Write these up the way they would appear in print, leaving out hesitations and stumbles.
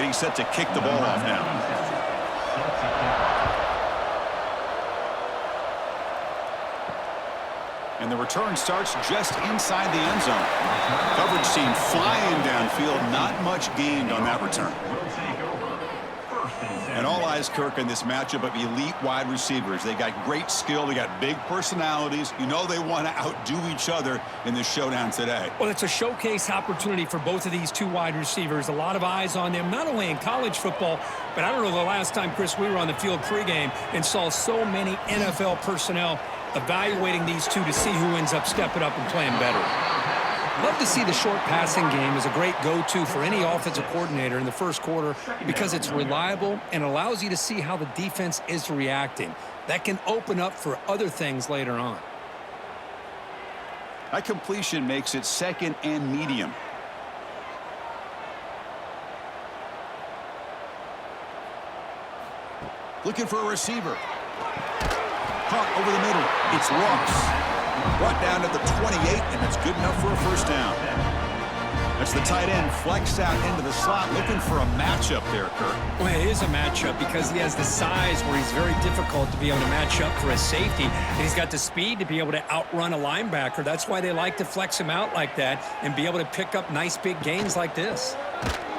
Getting set to kick the ball off now. And the return starts just inside the end zone. Coverage team flying downfield. Not much gained on that return. And all eyes, Kirk, in this matchup of elite wide receivers. They got great skill. They got big personalities. You know they want to outdo each other in this showdown today. Well, it's a showcase opportunity for both of these two wide receivers. A lot of eyes on them, not only in college football, but I don't know the last time, Chris, we were on the field pregame and saw so many NFL personnel evaluating these two to see who ends up stepping up and playing better. Love to see the short passing game as a great go-to for any offensive coordinator in the first quarter because it's reliable and allows you to see how the defense is reacting. That can open up for other things later on. That completion makes it 2nd and medium. Looking for a receiver. Caught over the middle. It's Ross. Brought down to the 28, and it's good enough for a first down. That's the tight end flexed out into the slot, looking for a matchup there, Kirk. Well, it is a matchup because he has the size where he's very difficult to be able to match up for a safety, and he's got the speed to be able to outrun a linebacker. That's why they like to flex him out like that and be able to pick up nice big gains like this.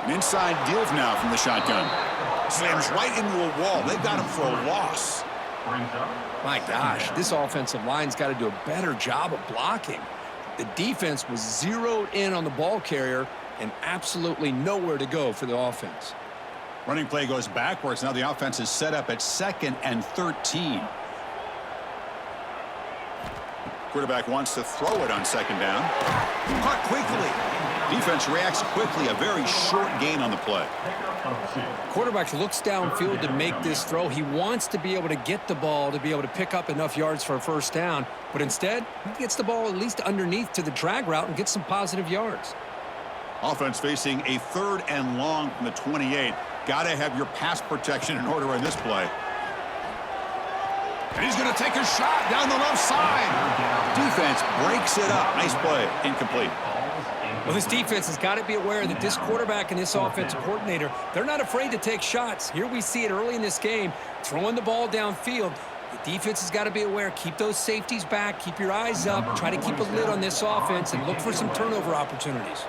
An inside deal now from the shotgun. Slams right into a wall. They got him for a loss. My gosh, this offensive line's got to do a better job of blocking. The defense was zeroed in on the ball carrier and absolutely nowhere to go for the offense. Running play goes backwards. Now the offense is set up at 2nd and 13. Quarterback wants to throw it on 2nd down. Caught quickly. Defense reacts quickly. A very short gain on the play. Quarterback looks downfield to make this throw. He wants to be able to get the ball to be able to pick up enough yards for a first down, but instead he gets the ball at least underneath to the drag route and gets some positive yards. Offense facing a 3rd and long from the 28. Got to have your pass protection in order in this play. And he's going to take a shot down the left side. Defense breaks it up. Nice play. Incomplete. Well, this defense has got to be aware that this quarterback and this offensive coordinator, they're not afraid to take shots. Here we see it early in this game, throwing the ball downfield. The defense has got to be aware. Keep those safeties back. Keep your eyes up. Try to keep a lid on this offense and look for some turnover opportunities.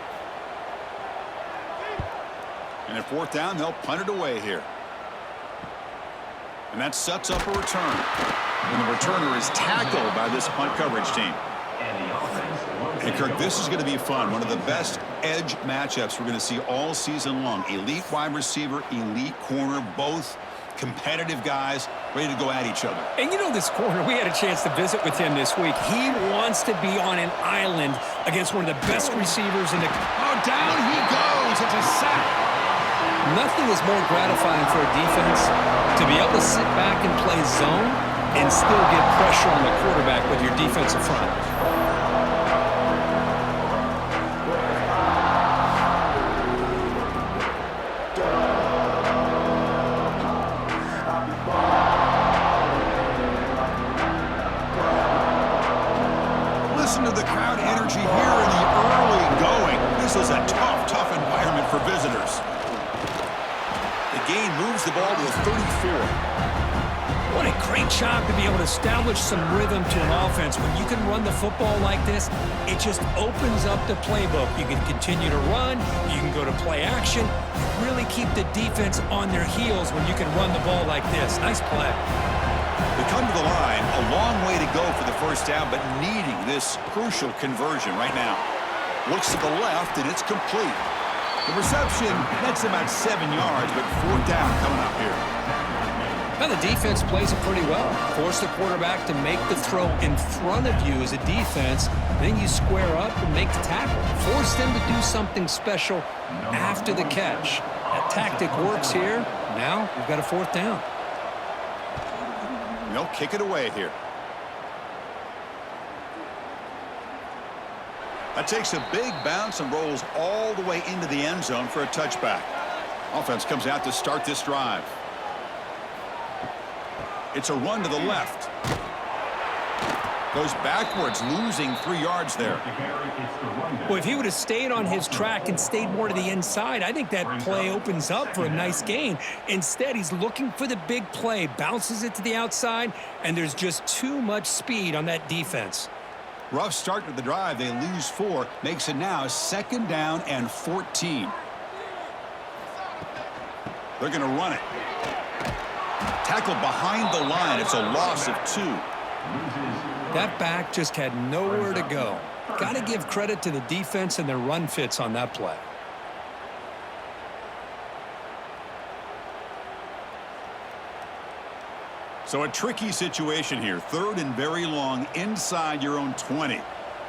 And at 4th down, they'll punt it away here. And that sets up a return. And the returner is tackled by this punt coverage team. And Kirk, this is going to be fun. One of the best edge matchups we're going to see all season long. Elite wide receiver, elite corner, both competitive guys ready to go at each other. And you know this corner, we had a chance to visit with him this week. He wants to be on an island against one of the best receivers in the... Oh, down he goes. It's a sack. Nothing is more gratifying for a defense to be able to sit back and play zone and still get pressure on the quarterback with your defensive front. Listen to the crowd energy here in the early going. This is a tough environment for visitors. The gain moves the ball to the 34. What a great job to be able to establish some rhythm to an offense. When you can run the football like this, it just opens up the playbook. You can continue to run. You can go to play action. You really keep the defense on their heels when you can run the ball like this. Nice play. They come to the line, a long way to go for the first down, but needing this crucial conversion right now. Looks to the left, and it's complete. The reception nets about 7 yards, but 4th down coming up here. Now the defense plays it pretty well. Force the quarterback to make the throw in front of you as a defense. Then you square up and make the tackle. Force them to do something special after the catch. That tactic works here. Now we've got a 4th down. They'll kick it away here. That takes a big bounce and rolls all the way into the end zone for a touchback. Offense comes out to start this drive. It's a run to the left. Goes backwards, losing 3 yards there. Well, if he would have stayed on his track and stayed more to the inside, I think that play opens up for a nice gain. Instead, he's looking for the big play, bounces it to the outside, and there's just too much speed on that defense. Rough start to the drive. They lose 4. Makes it now 2nd down and 14. They're going to run it. Tackled behind the line. It's a loss of 2. That back just had nowhere to go. Got to give credit to the defense and their run fits on that play. So a tricky situation here. 3rd and very long inside your own 20.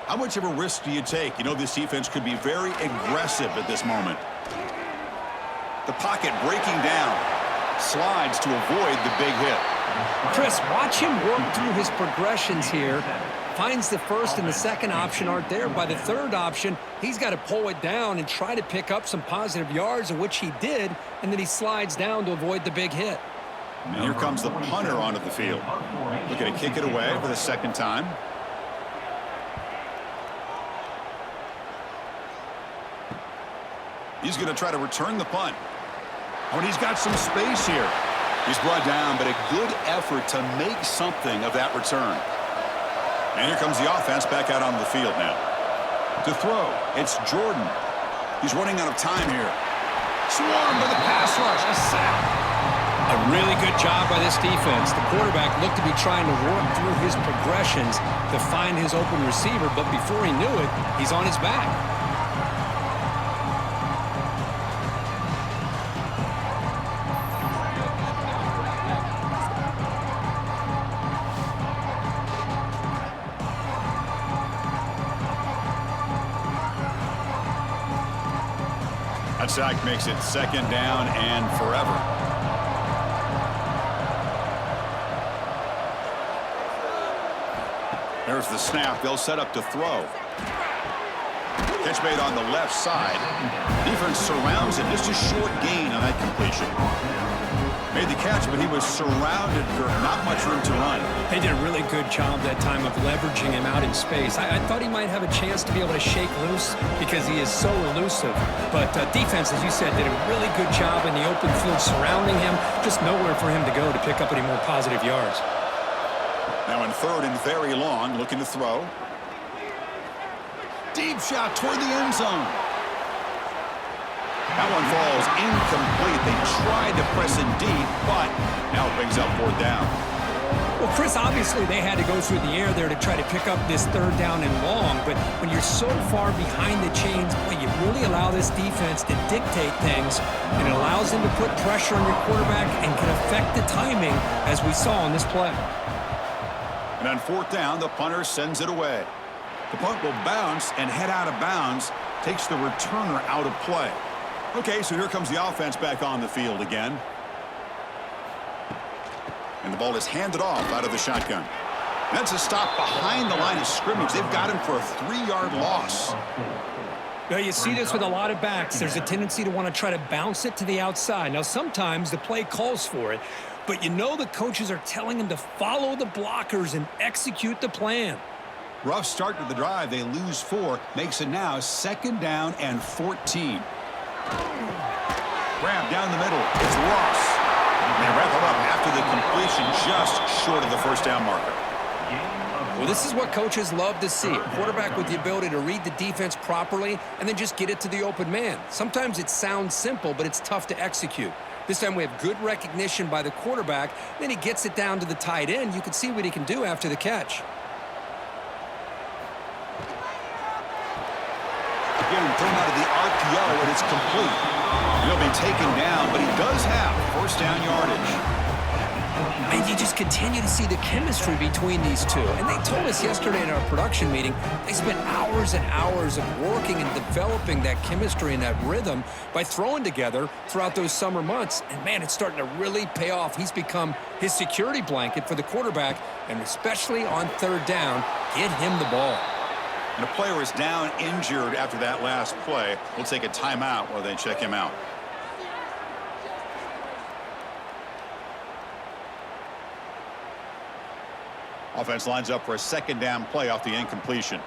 How much of a risk do you take? You know this defense could be very aggressive at this moment. The pocket breaking down. Slides to avoid the big hit. Chris, watch him work through his progressions here. Finds the first and the second option aren't there. By the third option, he's got to pull it down and try to pick up some positive yards, of which he did, and then he slides down to avoid the big hit. And here comes the punter onto the field. Looking to kick it away for the 2nd time. He's going to try to return the punt. Oh, and he's got some space here. He's brought down, but a good effort to make something of that return. And here comes the offense back out on the field now. To throw, it's Jordan. He's running out of time here. Swarmed by the pass rush. A sack. A really good job by this defense. The quarterback looked to be trying to work through his progressions to find his open receiver, but before he knew it, he's on his back. That sack makes it 2nd down and forever. There's the snap. They'll set up to throw. Catch made on the left side. Defense surrounds him. Just a short gain on that completion. Made the catch, but he was surrounded for not much room to run. They did a really good job that time of leveraging him out in space. I thought he might have a chance to be able to shake loose because he is so elusive. But defense, as you said, did a really good job in the open field surrounding him. Just nowhere for him to go to pick up any more positive yards. Now in 3rd and very long, looking to throw. Deep shot toward the end zone. That one falls incomplete. They tried to press it deep, but now it brings up 4th down. Well, Chris, obviously they had to go through the air there to try to pick up this 3rd down and long, but when you're so far behind the chains, boy, you really allow this defense to dictate things, and it allows them to put pressure on your quarterback and can affect the timing, as we saw on this play. And on 4th down, the punter sends it away. The punt will bounce and head out of bounds, takes the returner out of play. Okay, so here comes the offense back on the field again. And the ball is handed off out of the shotgun. That's a stop behind the line of scrimmage. They've got him for a 3-yard loss. Now, you see this with a lot of backs. There's a tendency to want to try to bounce it to the outside. Now, sometimes the play calls for it, but you know the coaches are telling them to follow the blockers and execute the plan. Rough start to the drive. They lose 4. Makes it now 2nd down and 14. Grab down the middle. It's Ross. They wrap him up after the completion just short of the 1st down marker. Well, this is what coaches love to see. A quarterback with the ability to read the defense properly and then just get it to the open man. Sometimes it sounds simple, but it's tough to execute. This time we have good recognition by the quarterback. Then he gets it down to the tight end. You can see what he can do after the catch. Again, thrown out of the RPO, and it's complete. He'll be taken down, but he does have 1st down yardage. And you just continue to see the chemistry between these two. And they told us yesterday in our production meeting, they spent hours and hours of working and developing that chemistry and that rhythm by throwing together throughout those summer months. And, man, it's starting to really pay off. He's become his security blanket for the quarterback, and especially on 3rd down, get him the ball. And a player is down injured after that last play. We'll take a timeout while they check him out. Offense lines up for a second down play off the incompletion.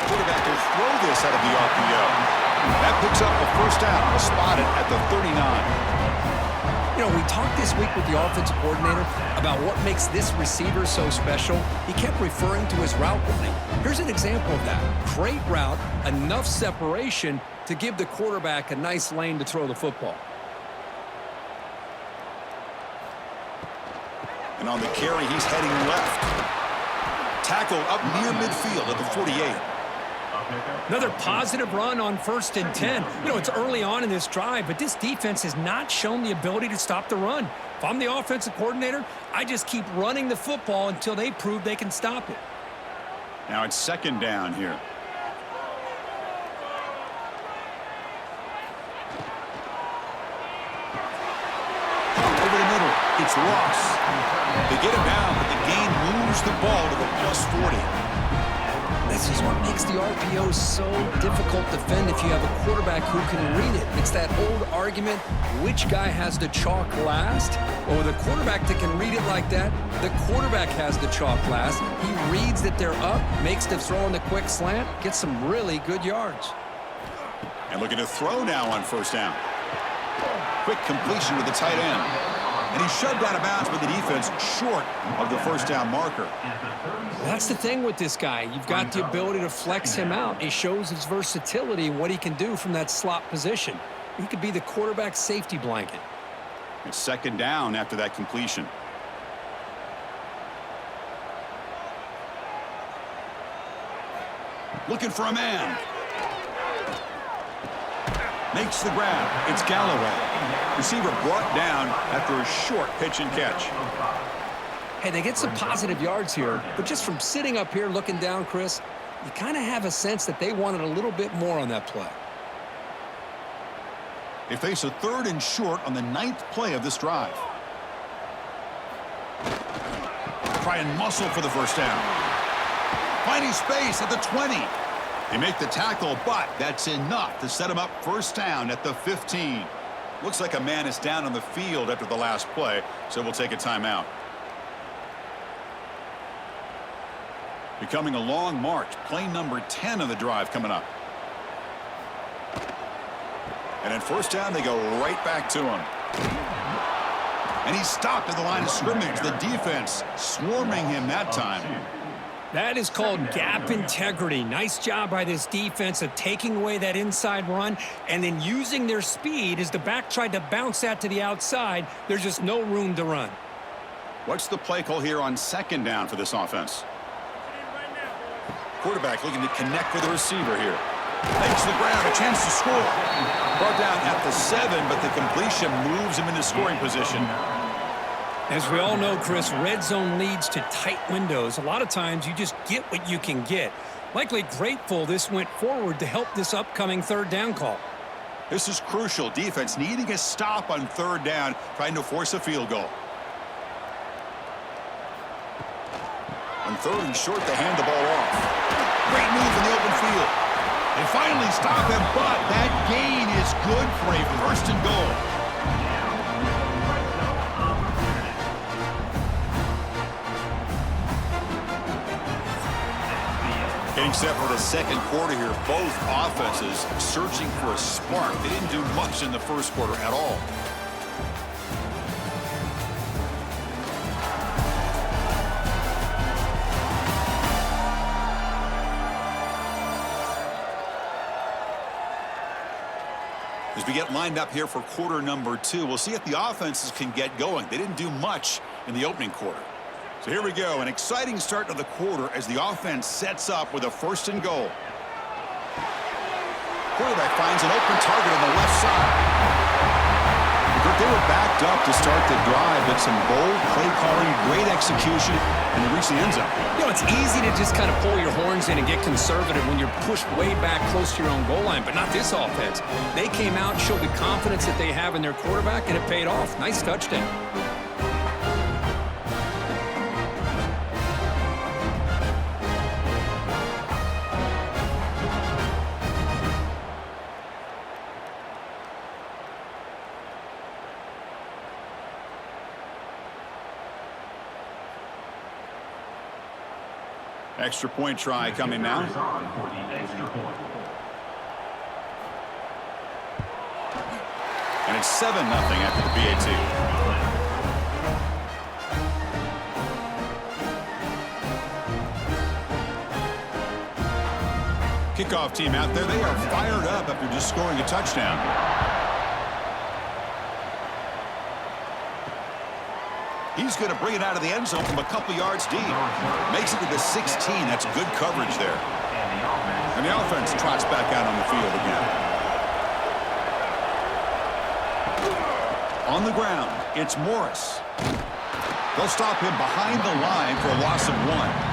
Quarterback will throw this out of the RPO. That picks up a first down. We'll spot it at the 39. You know, we talked this week with the offensive coordinator about what makes this receiver so special. He kept referring to his route running. Here's an example of that. Great route, enough separation to give the quarterback a nice lane to throw the football. And on the carry, he's heading left. Tackle up near midfield at the 48. Another positive run on 1st and 10. You know, it's early on in this drive, but this defense has not shown the ability to stop the run. If I'm the offensive coordinator, I just keep running the football until they prove they can stop it. Now it's second down here. Over the middle, it's Ross. They get him down, but the gain moves the ball to the +40. This is what makes the RPO so difficult to defend if you have a quarterback who can read it. It's that old argument, which guy has the chalk last? Well, with a quarterback that can read it like that, the quarterback has the chalk last. He reads that they're up, makes the throw on the quick slant, gets some really good yards. And looking to throw now on first down. Quick completion to the tight end. And he shoved out of bounds with the defense short of the first down marker. That's the thing with this guy. You've got the ability to flex him out. He shows his versatility and what he can do from that slot position. He could be the quarterback safety blanket. It's second down after that completion. Looking for a man. Makes the grab. It's Galloway. Receiver brought down after a short pitch and catch. Hey, they get some positive yards here, but just from sitting up here looking down, Chris, you kind of have a sense that they wanted a little bit more on that play. They face a 3rd and short on the 9th play of this drive. Try and muscle for the first down. Finding space at the 20. They make the tackle, but that's enough to set him up first down at the 15. Looks like a man is down on the field after the last play, so we'll take a timeout. Becoming a long march. Play number 10 of the drive coming up. And at first down, they go right back to him. And he's stopped at the line of scrimmage. The defense swarming him that time. That is called gap integrity. Nice job by this defense of taking away that inside run and then using their speed as the back tried to bounce that to the outside. There's just no room to run. What's the play call here on second down for this offense? Quarterback looking to connect with the receiver here. Makes the ground, a chance to score. Brought down at the 7, but the completion moves him into scoring position. As we all know, Chris, red zone leads to tight windows. A lot of times you just get what you can get. Likely grateful this went forward to help this upcoming 3rd down call. This is crucial. Defense needing a stop on 3rd down, trying to force a field goal. On 3rd and short, they hand the ball off. Great move in the open field. They finally stop him, but that gain is good for a 1st and goal. Getting set for the second quarter here. Both offenses searching for a spark. They didn't do much in the first quarter at all. As we get lined up here for quarter number 2, we'll see if the offenses can get going. They didn't do much in the opening quarter. So here we go, an exciting start to the quarter as the offense sets up with a 1st and goal. Quarterback finds an open target on the left side. They were backed up to start the drive, but some bold play calling, great execution, and they reach the end zone. You know, it's easy to just kind of pull your horns in and get conservative when you're pushed way back close to your own goal line, but not this offense. They came out, showed the confidence that they have in their quarterback, and it paid off. Nice touchdown. Extra point try coming now. And it's 7-0 after the PAT. Kickoff team out there. They are fired up after just scoring a touchdown. He's going to bring it out of the end zone from a couple yards deep. Makes it to the 16. That's good coverage there. And the offense trots back out on the field again. On the ground, it's Morris. They'll stop him behind the line for a loss of 1.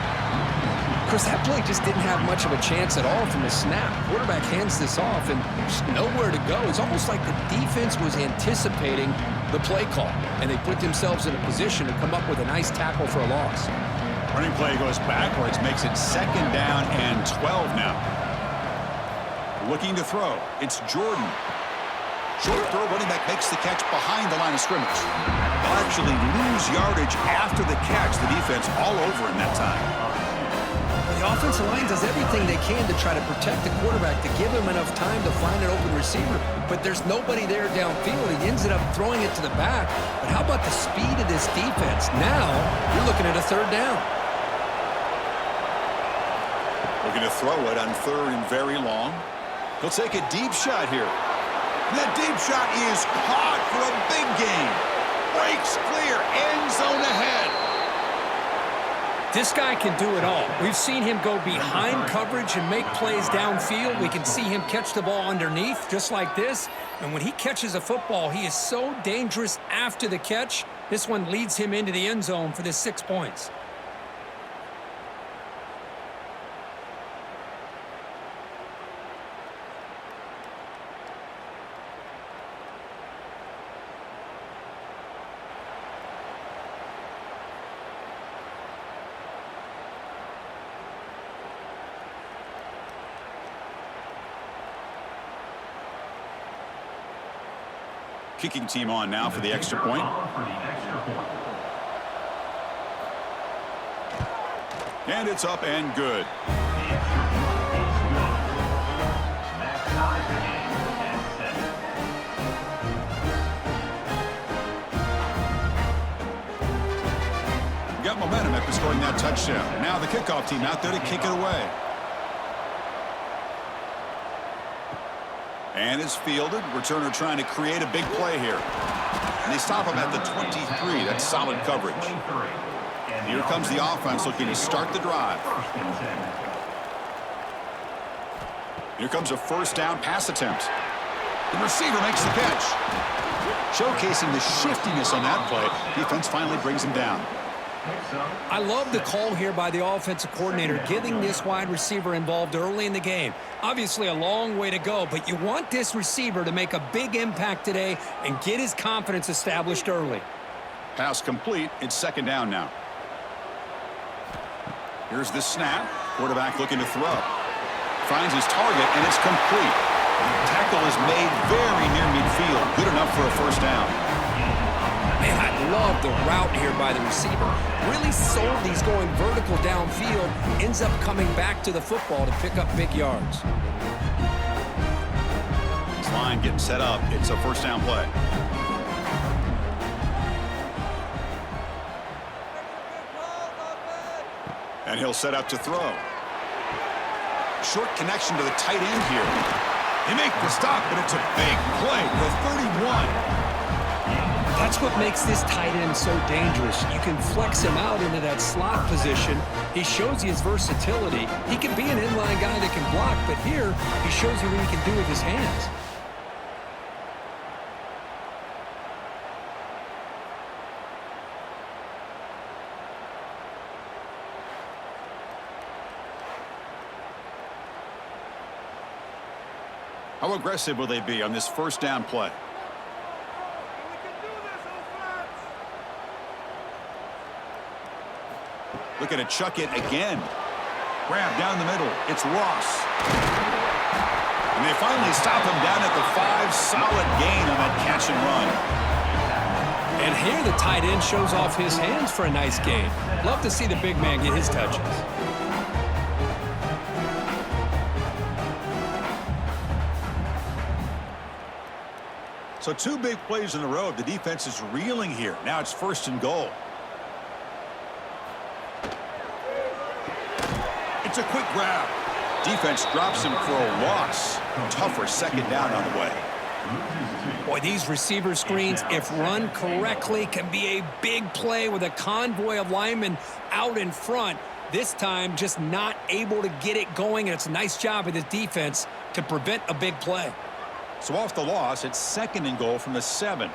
Chris, that play just didn't have much of a chance at all from the snap. Quarterback hands this off and just nowhere to go. It's almost like the defense was anticipating the play call, and they put themselves in a position to come up with a nice tackle for a loss. Running play goes backwards, makes it 2nd down and 12 now. Looking to throw. It's Jordan. Short throw, running back makes the catch behind the line of scrimmage. They'll actually lose yardage after the catch. The defense all over in that time. The offensive line does everything they can to try to protect the quarterback, to give him enough time to find an open receiver. But there's nobody there downfield. He ends up throwing it to the back. But how about the speed of this defense? Now you're looking at a 3rd down. Looking to throw it on 3rd and very long. He'll take a deep shot here. That deep shot is caught for a big gain. Breaks clear, end zone ahead. This guy can do it all. We've seen him go behind coverage and make plays downfield. We can see him catch the ball underneath just like this. And when he catches a football, he is so dangerous after the catch. This one leads him into the end zone for the 6 points. Kicking team on now for the extra point. And it's up and good. Got momentum after scoring that touchdown. Now the kickoff team out there to kick it away. And it's fielded. Returner trying to create a big play here. And they stop him at the 23. That's solid coverage. Here comes the offense looking to start the drive. Here comes a 1st down pass attempt. The receiver makes the catch. Showcasing the shiftiness on that play. Defense finally brings him down. I love the call here by the offensive coordinator, getting this wide receiver involved early in the game. Obviously a long way to go, but you want this receiver to make a big impact today and get his confidence established early. Pass complete. It's 2nd down now. Here's the snap. Quarterback looking to throw. Finds his target, and it's complete. Tackle is made very near midfield. Good enough for a 1st down. Man, I love the route here by the receiver. Really sold these going vertical downfield. Ends up coming back to the football to pick up big yards. This line getting set up. It's a 1st down play. And he'll set up to throw. Short connection to the tight end here. They make the stop, but it's a big play for 31. That's what makes this tight end so dangerous. You can flex him out into that slot position. He shows you his versatility. He can be an inline guy that can block, but here he shows you what he can do with his hands. How aggressive will they be on this 1st down play? Looking to chuck it again. Grab down the middle. It's Ross. And they finally stop him down at the 5. Solid gain on that catch and run. And here the tight end shows off his hands for a nice gain. Love to see the big man get his touches. So 2 big plays in a row. The defense is reeling here. Now it's 1st and goal. It's a quick grab. Defense drops him for a loss. Tougher 2nd down on the way. Boy, these receiver screens, if run correctly, can be a big play with a convoy of linemen out in front. This time, just not able to get it going, and it's a nice job of the defense to prevent a big play. So off the loss, it's 2nd and goal from the 7.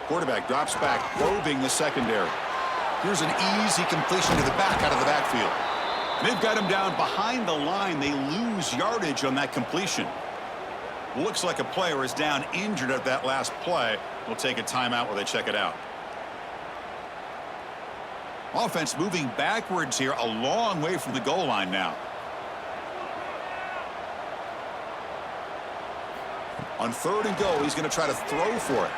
Quarterback drops back, probing the secondary. Here's an easy completion to the back out of the backfield. And they've got him down behind the line. They lose yardage on that completion. Looks like a player is down injured at that last play. We'll take a timeout while they check it out. Offense moving backwards here, a long way from the goal line now. On 3rd and goal, he's going to try to throw for it.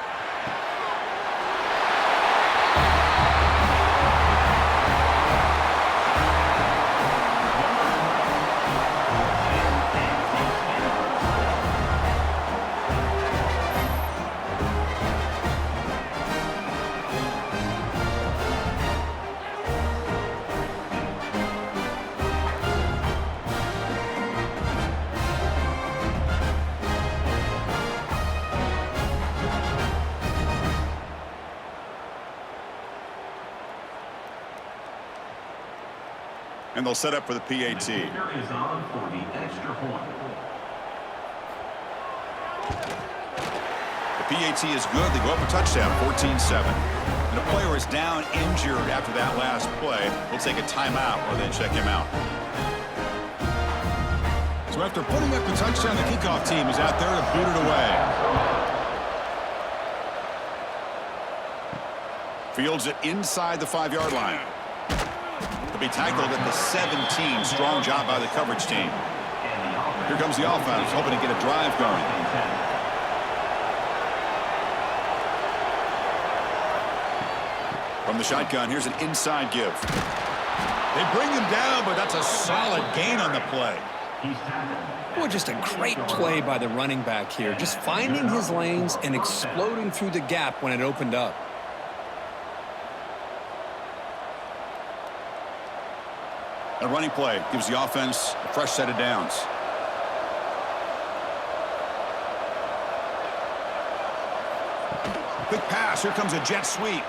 And they'll set up for the PAT. The PAT is good. They go up a touchdown, 14-7. And a player is down injured after that last play. We'll take a timeout or then check him out. So after putting up the touchdown, the kickoff team is out there to boot it away. Fields it inside the 5-yard line. He'll be tackled at the 17. Strong job by the coverage team. Here comes the offense, hoping to get a drive going. From the shotgun, here's an inside give. They bring him down, but that's a solid gain on the play. Well, just a great play by the running back here. Just finding his lanes and exploding through the gap when it opened up. A running play gives the offense a fresh set of downs. Quick pass. Here comes a jet sweep.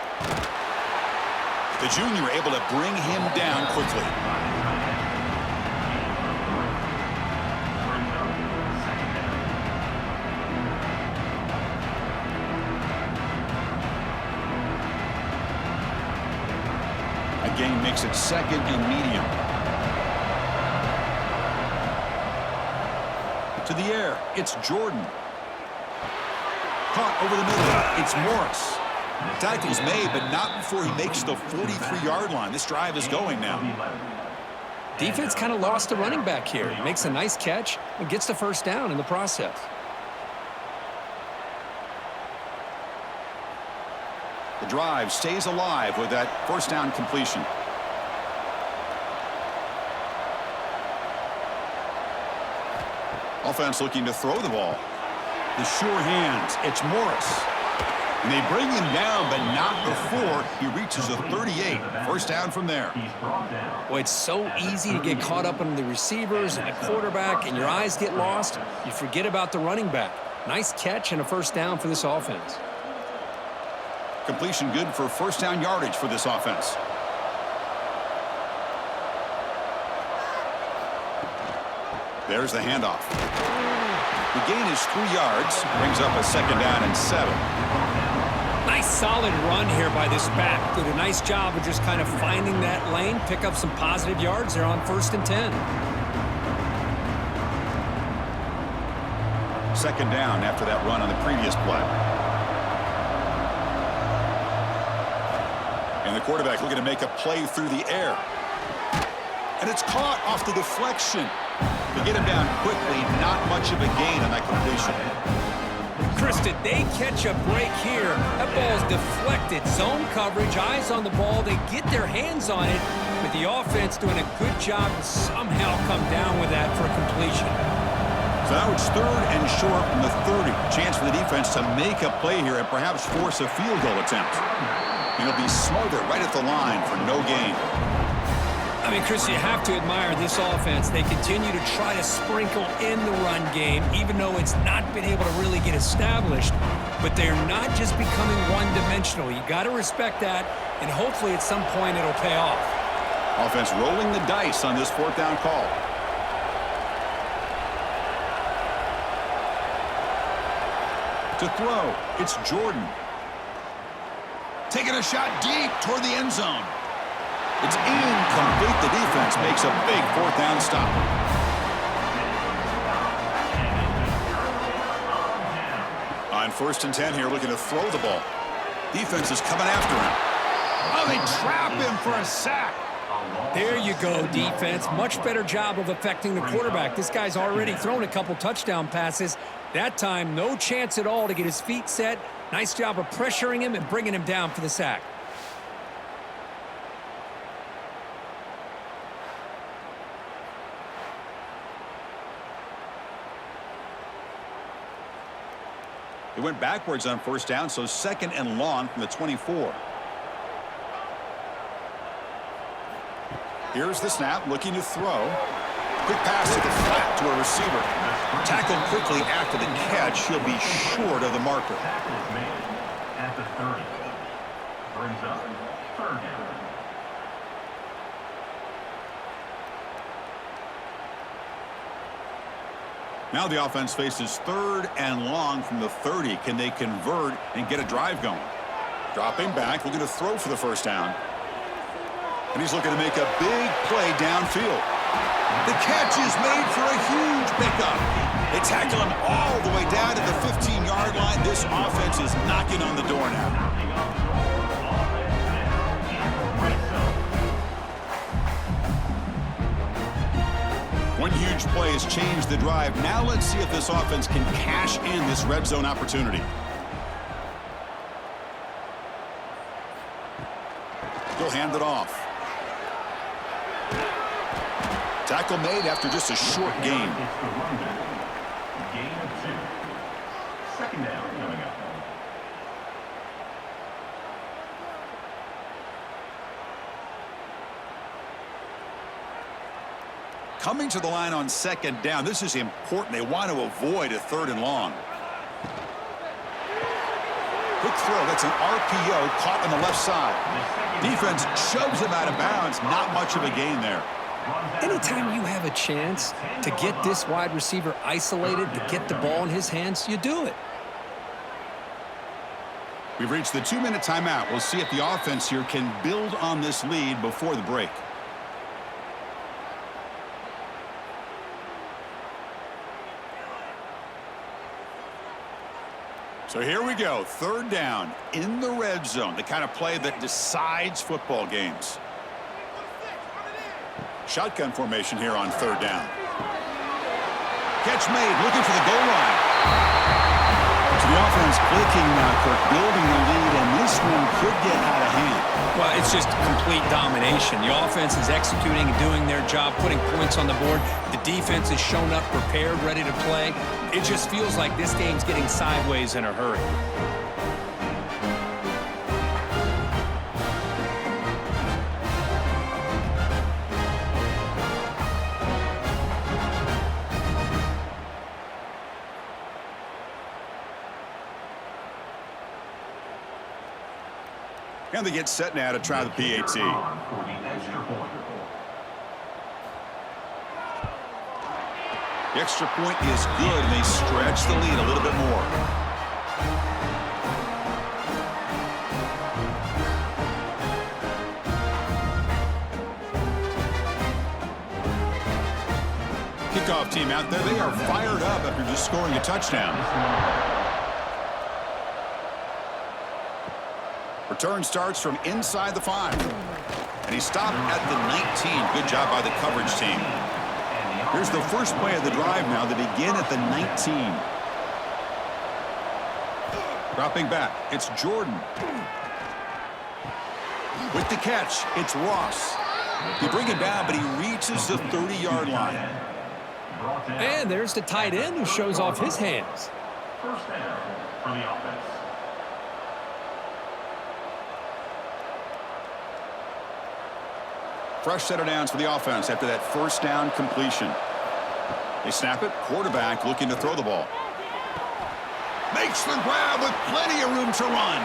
The junior able to bring him down quickly. A gain makes it 2nd and medium. To the air, it's Jordan. Caught over the middle, it's Morris. Tackle's made, but not before he makes the 43-yard line. This drive is going now. Defense kind of lost the running back here. He makes a nice catch and gets the 1st down in the process. The drive stays alive with that 1st down completion. Offense looking to throw the ball. The sure hands. It's Morris. And they bring him down, but not before he reaches the 38. 1st down from there. Boy, it's so easy to get caught up in the receivers and the quarterback, and your eyes get lost. You forget about the running back. Nice catch and a 1st down for this offense. Completion good for 1st down yardage for this offense. There's the handoff. The gain is 3 yards. Brings up a 2nd down and 7. Nice solid run here by this back. Did a nice job of just kind of finding that lane, pick up some positive yards there on 1st and 10. 2nd down after that run on the previous play. And the quarterback looking to make a play through the air. And it's caught off the deflection. To get him down quickly, not much of a gain on that completion. Chris, did they catch a break here? That ball is deflected. Zone coverage, eyes on the ball. They get their hands on it, but the offense doing a good job to somehow come down with that for a completion. So now it's 3rd and short from the 30. Chance for the defense to make a play here and perhaps force a field goal attempt. It'll be smothered right at the line for no gain. I mean, Chris, you have to admire this offense. They continue to try to sprinkle in the run game, even though it's not been able to really get established. But they're not just becoming one-dimensional. You got to respect that, and hopefully at some point it'll pay off. Offense rolling the dice on this 4th down call. To throw, it's Jordan. Taking a shot deep toward the end zone. It's incomplete. The defense makes a big 4th down stop. On 1st and 10 here, looking to throw the ball. Defense is coming after him. Oh, they trap him for a sack. There you go, defense. Much better job of affecting the quarterback. This guy's already thrown a couple touchdown passes. That time, no chance at all to get his feet set. Nice job of pressuring him and bringing him down for the sack. It went backwards on 1st down, so 2nd and long from the 24. Here's the snap, looking to throw. Quick pass to the flat to a receiver. Tackled quickly after the catch. He'll be short of the marker. At the 30. Brings up 3rd down. Now the offense faces 3rd and long from the 30. Can they convert and get a drive going? Dropping back, looking to throw for the 1st down. And he's looking to make a big play downfield. The catch is made for a huge pickup. They tackle him all the way down to the 15-yard line. This offense is knocking on the door now. One huge play has changed the drive. Now let's see if this offense can cash in this red zone opportunity. He'll hand it off. Tackle made after just a short gain. Gain of 2. 2nd down coming up. Coming to the line on 2nd down. This is important. They want to avoid a 3rd and long. Quick throw. That's an RPO caught on the left side. Defense shoves him out of bounds. Not much of a gain there. Anytime you have a chance to get this wide receiver isolated, to get the ball in his hands, you do it. We've reached the 2-minute timeout. We'll see if the offense here can build on this lead before the break. So here we go. 3rd down in the red zone. The kind of play that decides football games. Shotgun formation here on 3rd down. Catch made, looking for the goal line. So the offense clicking now, Kirk, building the lead, and this one could get out of hand. Well, it's just complete domination. The offense is executing and doing their job, putting points on the board. The defense is shown up, prepared, ready to play. It just feels like this game's getting sideways in a hurry. And they get set now to try the PAT. The extra point is good, and they stretch the lead a little bit more. Kickoff team out there. They are fired up after just scoring a touchdown. Return starts from inside the 5. And he stopped at the 19. Good job by the coverage team. Here's the first play of the drive now. They begin at the 19. Dropping back, it's Jordan. With the catch, it's Ross. They bring him down, but he reaches the 30-yard line. Brought down. And there's the tight end who shows off his hands. First down for the offense. Fresh set of downs for the offense after that first down completion. They snap it. Quarterback looking to throw the ball. Makes the grab with plenty of room to run.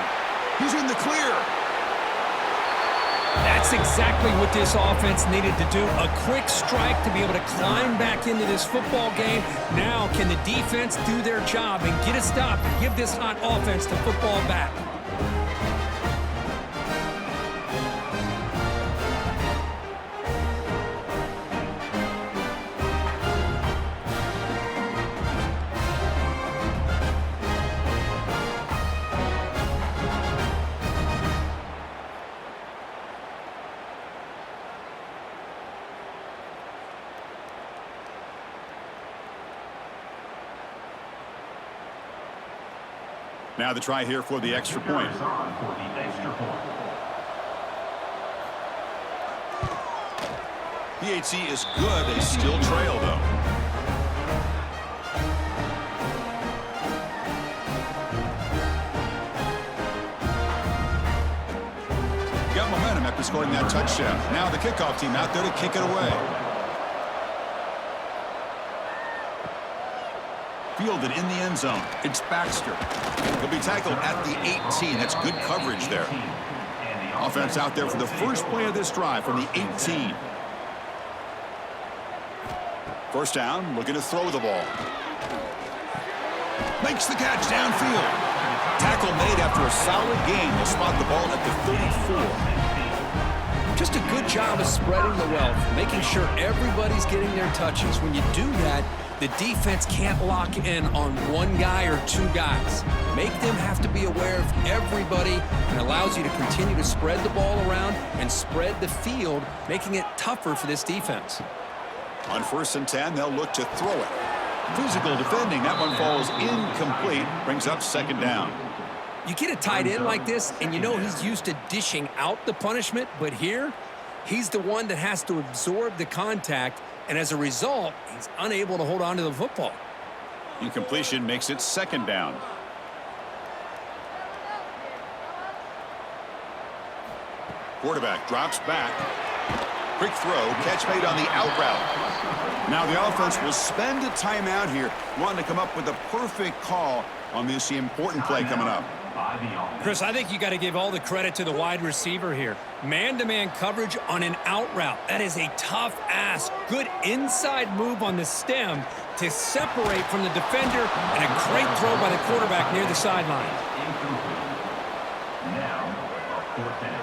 He's in the clear. That's exactly what this offense needed to do. A quick strike to be able to climb back into this football game. Now can the defense do their job and get a stop and give this hot offense the football back? Now the try here for the extra point. On for the extra point. PHC is good. They still trail, though. Got momentum after scoring that touchdown. Now the kickoff team out there to kick it away. Fielded in the end zone. It's Baxter. He'll be tackled at the 18. That's good coverage there. Offense out there for the first play of this drive from the 18. First down, looking to throw the ball. Makes the catch downfield. Tackle made after a solid gain. They'll spot the ball at the 34. Just a good job of spreading the wealth, making sure everybody's getting their touches. When you do that, the defense can't lock in on one guy or two guys. Make them have to be aware of everybody, and allows you to continue to spread the ball around and spread the field, making it tougher for this defense. On 1st and 10, they'll look to throw it. Physical defending. That one falls incomplete. Brings up second down. You get a tight end like this, and you know he's used to dishing out the punishment, but here, he's the one that has to absorb the contact, and as a result, he's unable to hold on to the football. Incompletion makes it second down. Quarterback drops back. Quick throw, catch made on the out route. Now the offense will spend a timeout here, wanting to come up with a perfect call on this important play coming up. Chris, I think you got to give all the credit to the wide receiver here. Man-to-man coverage on an out route. That is a tough ask. Good inside move on the stem to separate from the defender, and a great throw by the quarterback near the sideline. Now, fourth down.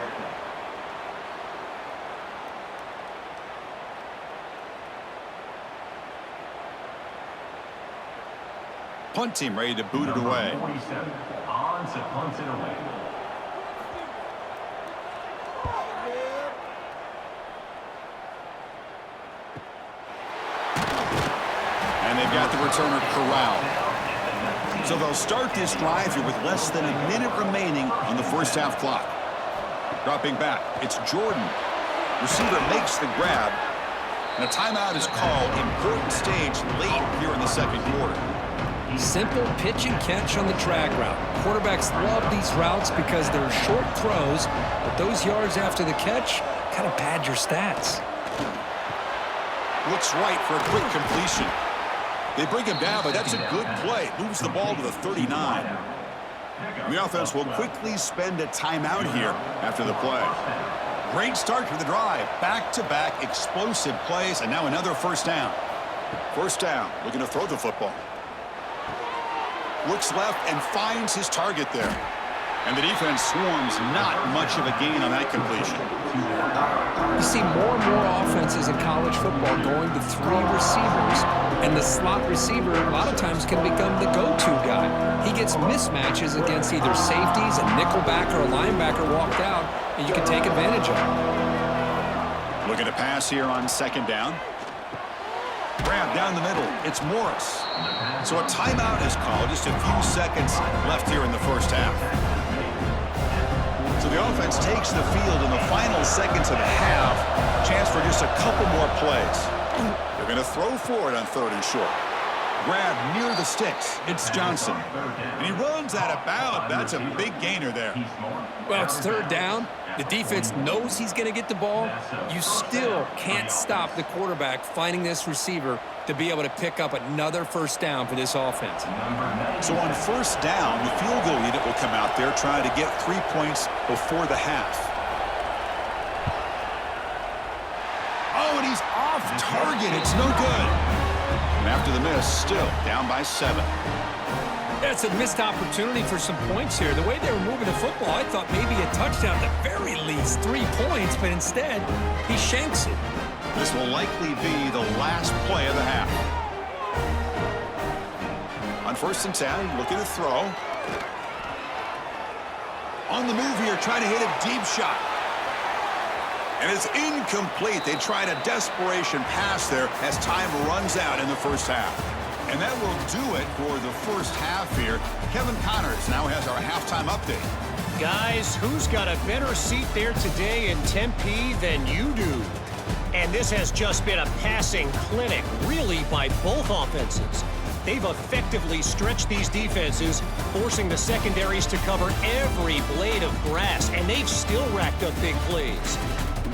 Punt team ready to boot it away. 47 on to punt it away. And they've got the returner corralled. So they'll start this drive here with less than a minute remaining on the first half clock. Dropping back, it's Jordan. Receiver makes the grab. And a timeout is called. Important stage late here in the second quarter. Simple pitch and catch on the drag route. Quarterbacks love these routes because they're short throws, but those yards after the catch kind of pad your stats. Looks right for a quick completion. They bring him down, but that's a good play. Moves the ball to the 39. And the offense will quickly spend a timeout here after the play. Great start to the drive. Back-to-back explosive plays, and now another first down. First down, looking to throw the football. Looks left and finds his target there. And the defense swarms, not much of a gain on that completion. You see more and more offenses in college football going to three receivers, and the slot receiver a lot of times can become the go-to guy. He gets mismatches against either safeties, a nickelback, or a linebacker walked out, and you can take advantage of it. Looking to pass here on second down. Grab down the middle. It's Morris. So a timeout is called. Just a few seconds left here in the first half. So the offense takes the field in the final seconds of the half. Chance for just a couple more plays. They're going to throw for it on 3rd and short. Grab near the sticks. It's Johnson. And he runs out of bounds. That's a big gainer there. Well, it's 3rd down. The defense knows he's going to get the ball. You still can't stop the quarterback finding this receiver to be able to pick up another 1st down for this offense. So on 1st down, the field goal unit will come out there trying to get 3 points before the half. Oh, and he's off target. It's no good. And after the miss, still down by 7. That's a missed opportunity for some points here. The way they were moving the football, I thought maybe a touchdown at the very least, 3 points, but instead, he shanks it. This will likely be the last play of the half. On 1st and 10, looking to throw. On the move here, trying to hit a deep shot. And it's incomplete. They tried a desperation pass there as time runs out in the 1st half. And that will do it for the 1st half here. Kevin Connors now has our halftime update. Guys, who's got a better seat there today in Tempe than you do? And this has just been a passing clinic, really, by both offenses. They've effectively stretched these defenses, forcing the secondaries to cover every blade of grass, and they've still racked up big plays.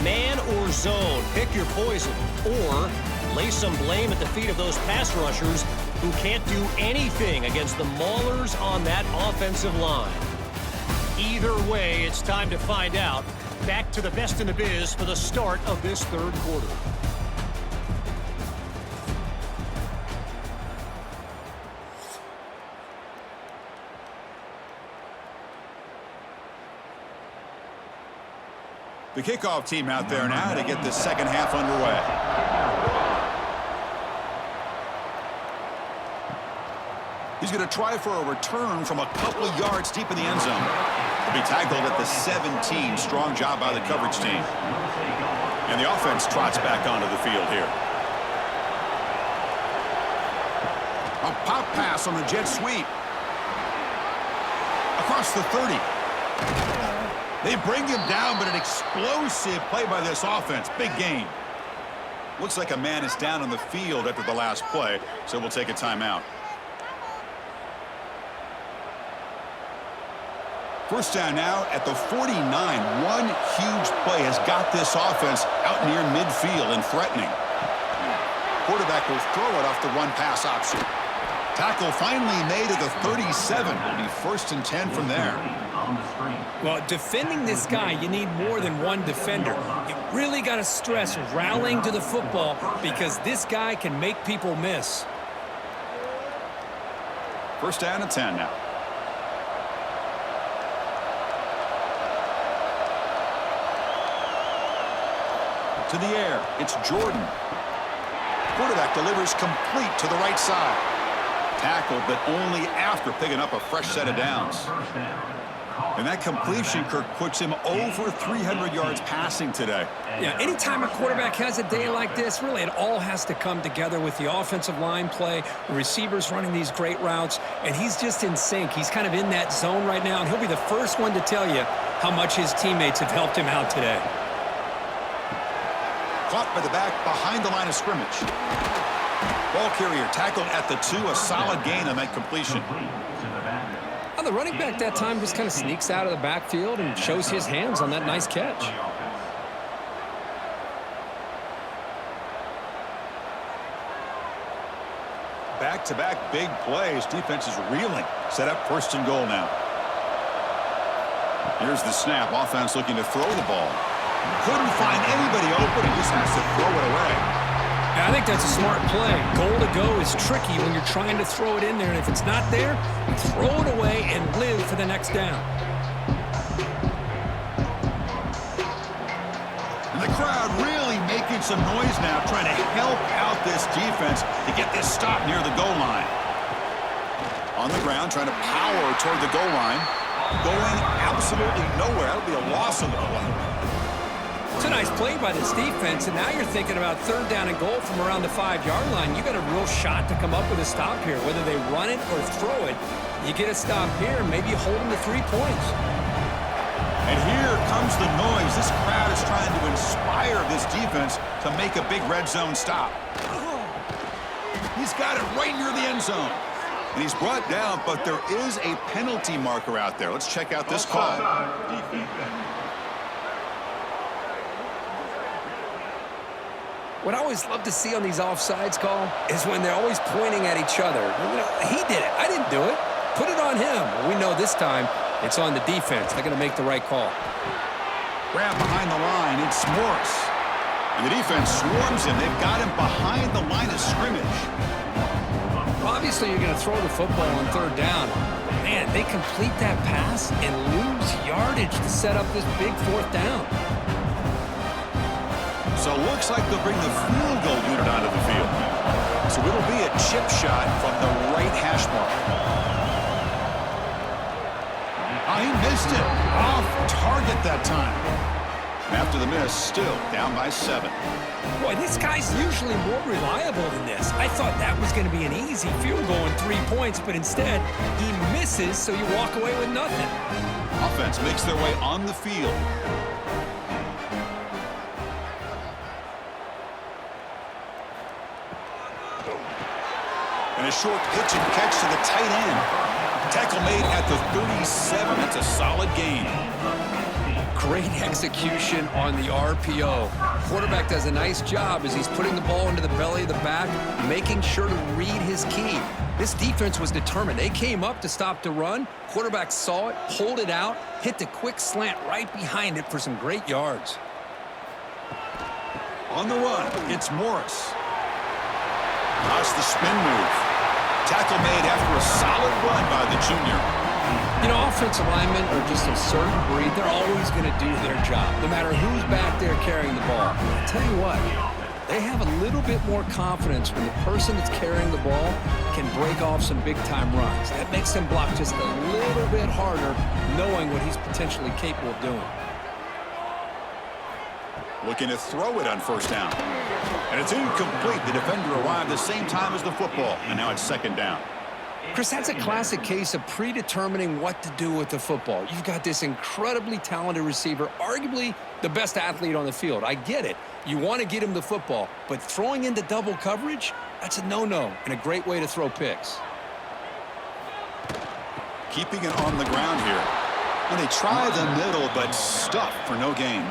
Man or zone, pick your poison, or lay some blame at the feet of those pass rushers who can't do anything against the maulers on that offensive line. Either way, it's time to find out. Back to the best in the biz for the start of this 3rd quarter. The kickoff team out there now to get the 2nd half underway. He's going to try for a return from a couple of yards deep in the end zone. He'll be tackled at the 17. Strong job by the coverage team. And the offense trots back onto the field here. A pop pass on the jet sweep. Across the 30. They bring him down, but an explosive play by this offense. Big gain. Looks like a man is down on the field after the last play, so we'll take a timeout. 1st down now at the 49. One huge play has got this offense out near midfield and threatening. Quarterback will throw it off the run-pass option. Tackle finally made at the 37. It'll be 1st and 10 from there. Well, defending this guy, you need more than one defender. You really got to stress rallying to the football because this guy can make people miss. 1st down and 10 now. To the air, it's Jordan. Quarterback delivers complete to the right side. Tackled, but only after picking up a fresh set of downs. And that completion, Kirk, puts him over 300 yards passing today. Yeah, anytime a quarterback has a day like this, really it all has to come together with the offensive line play, the receivers running these great routes, and he's just in sync. He's kind of in that zone right now, and he'll be the first one to tell you how much his teammates have helped him out today. Caught by the back behind the line of scrimmage. Ball carrier tackled at the 2, a solid gain on that completion. Well, the running back that time just kind of sneaks out of the backfield and shows his hands on that nice catch. Back-to-back big plays. Defense is reeling. Set up 1st and goal now. Here's the snap. Offense looking to throw the ball. Couldn't find anybody open. He just has to throw it away. Yeah, I think that's a smart play. Goal to go is tricky when you're trying to throw it in there, and if it's not there, you throw it away and live for the next down. And the crowd really making some noise now, trying to help out this defense to get this stop near the goal line. On the ground, trying to power toward the goal line. Going absolutely nowhere. That'll be a loss on the play. It's a nice play by this defense, and now you're thinking about 3rd down and goal from around the 5-yard line. You got a real shot to come up with a stop here. Whether they run it or throw it, you get a stop here, and maybe you hold them to 3 points. And here comes the noise. This crowd is trying to inspire this defense to make a big red zone stop. He's got it right near the end zone. And he's brought down, but there is a penalty marker out there. Let's check out this call. What I always love to see on these offsides call is when they're always pointing at each other. You know, he did it. I didn't do it. Put it on him. We know this time it's on the defense. They're going to make the right call. Grab behind the line. It's Morris. And the defense swarms him. They've got him behind the line of scrimmage. Obviously, you're going to throw the football on third down. Man, they complete that pass and lose yardage to set up this big fourth down. So it looks like they'll bring the field goal unit onto the field. So it'll be a chip shot from the right hash mark. Oh, he missed it. Off target that time. After the miss, still down by 7. Boy, this guy's usually more reliable than this. I thought that was going to be an easy field goal and 3 points, but instead, he misses, so you walk away with nothing. Offense makes their way on the field. And a short pitch and catch to the tight end. Tackle made at the 37. That's a solid gain. Great execution on the RPO. Quarterback does a nice job as he's putting the ball into the belly of the back, making sure to read his key. This defense was determined. They came up to stop the run. Quarterback saw it, pulled it out, hit the quick slant right behind it for some great yards. On the run, it's Morris. That's the spin move. Tackle made after a solid run by the junior. You know, offensive linemen are just a certain breed. They're always going to do their job, no matter who's back there carrying the ball. I'll tell you what, they have a little bit more confidence when the person that's carrying the ball can break off some big-time runs. That makes them block just a little bit harder, knowing what he's potentially capable of doing. Looking to throw it on first down. And it's incomplete. The defender arrived the same time as the football, and now it's second down. Chris, that's a classic case of predetermining what to do with the football. You've got this incredibly talented receiver, arguably the best athlete on the field. I get it. You want to get him the football, but throwing into double coverage, that's a no-no and a great way to throw picks. Keeping it on the ground here. And they try the middle, but stuff for no gain.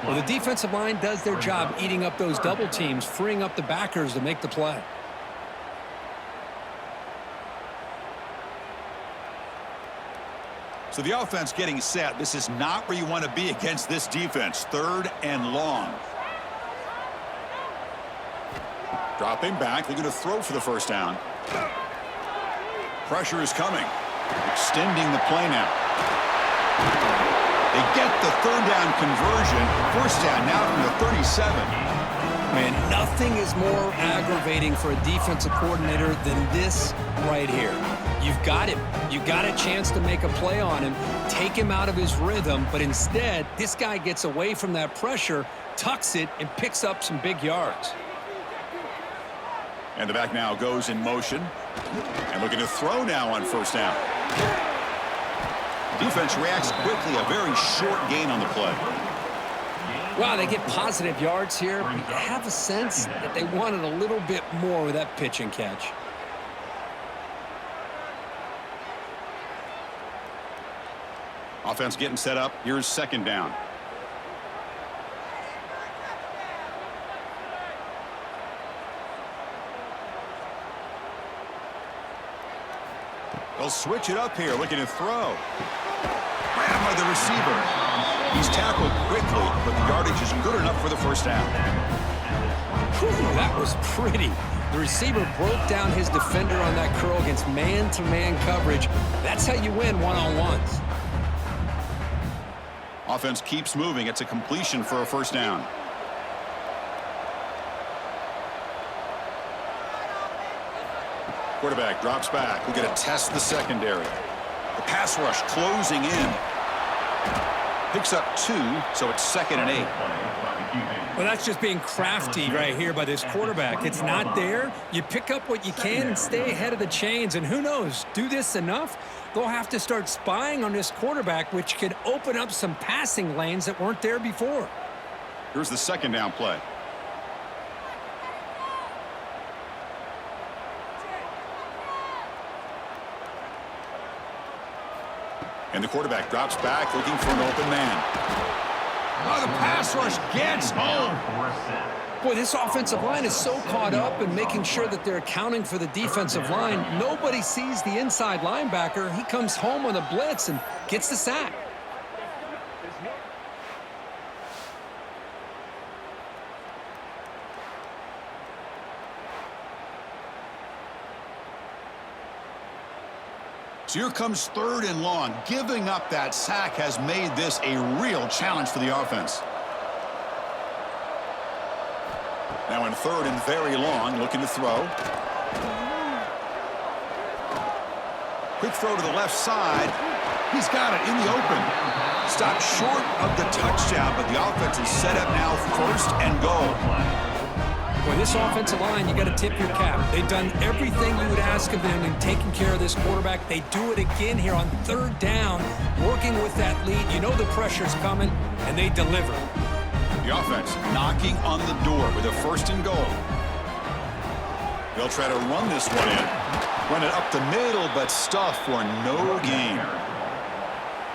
Well, the defensive line does their job eating up those double teams, freeing up the backers to make the play. So the offense getting set. This is not where you want to be against this defense. Third and long. Dropping back. They're going to throw for the first down. Pressure is coming. Extending the play now. They get the third down conversion. First down now from the 37. Man, nothing is more aggravating for a defensive coordinator than this right here. You've got him. You got a chance to make a play on him, take him out of his rhythm, but instead, this guy gets away from that pressure, tucks it, and picks up some big yards. And the back now goes in motion. And looking to throw now on first down. Defense reacts quickly. A very short gain on the play. Wow, they get positive yards here, but you have a sense that they wanted a little bit more with that pitch and catch. Offense getting set up. Here's second down. They'll switch it up here, looking to throw. Grabbed by the receiver. He's tackled quickly, but the yardage is good enough for the first down. Whew, that was pretty. The receiver broke down his defender on that curl against man-to-man coverage. That's how you win one-on-ones. Offense keeps moving. It's a completion for a first down. Quarterback drops back. We're going to test the secondary. The pass rush closing in. Picks up 2, so it's 2nd and 8. Well, that's just being crafty right here by this quarterback. It's not there. You pick up what you can and stay ahead of the chains. And who knows, do this enough, they'll have to start spying on this quarterback, which could open up some passing lanes that weren't there before. Here's the second down play. And the quarterback drops back looking for an open man. Oh, the pass rush gets home. Boy, this offensive line is so caught up in making sure that they're accounting for the defensive line. Nobody sees the inside linebacker. He comes home on a blitz and gets the sack. So here comes 3rd and long. Giving up that sack has made this a real challenge for the offense. Now in 3rd and very long, looking to throw. Quick throw to the left side. He's got it in the open. Stopped short of the touchdown, but the offense is set up now 1st and goal. Boy, this offensive line, you got to tip your cap. They've done everything you would ask of them in taking care of this quarterback. They do it again here on 3rd down, working with that lead. You know the pressure's coming, and they deliver. The offense knocking on the door with a 1st and goal. They'll try to run this one in. Run it up the middle, but stuff for no gain.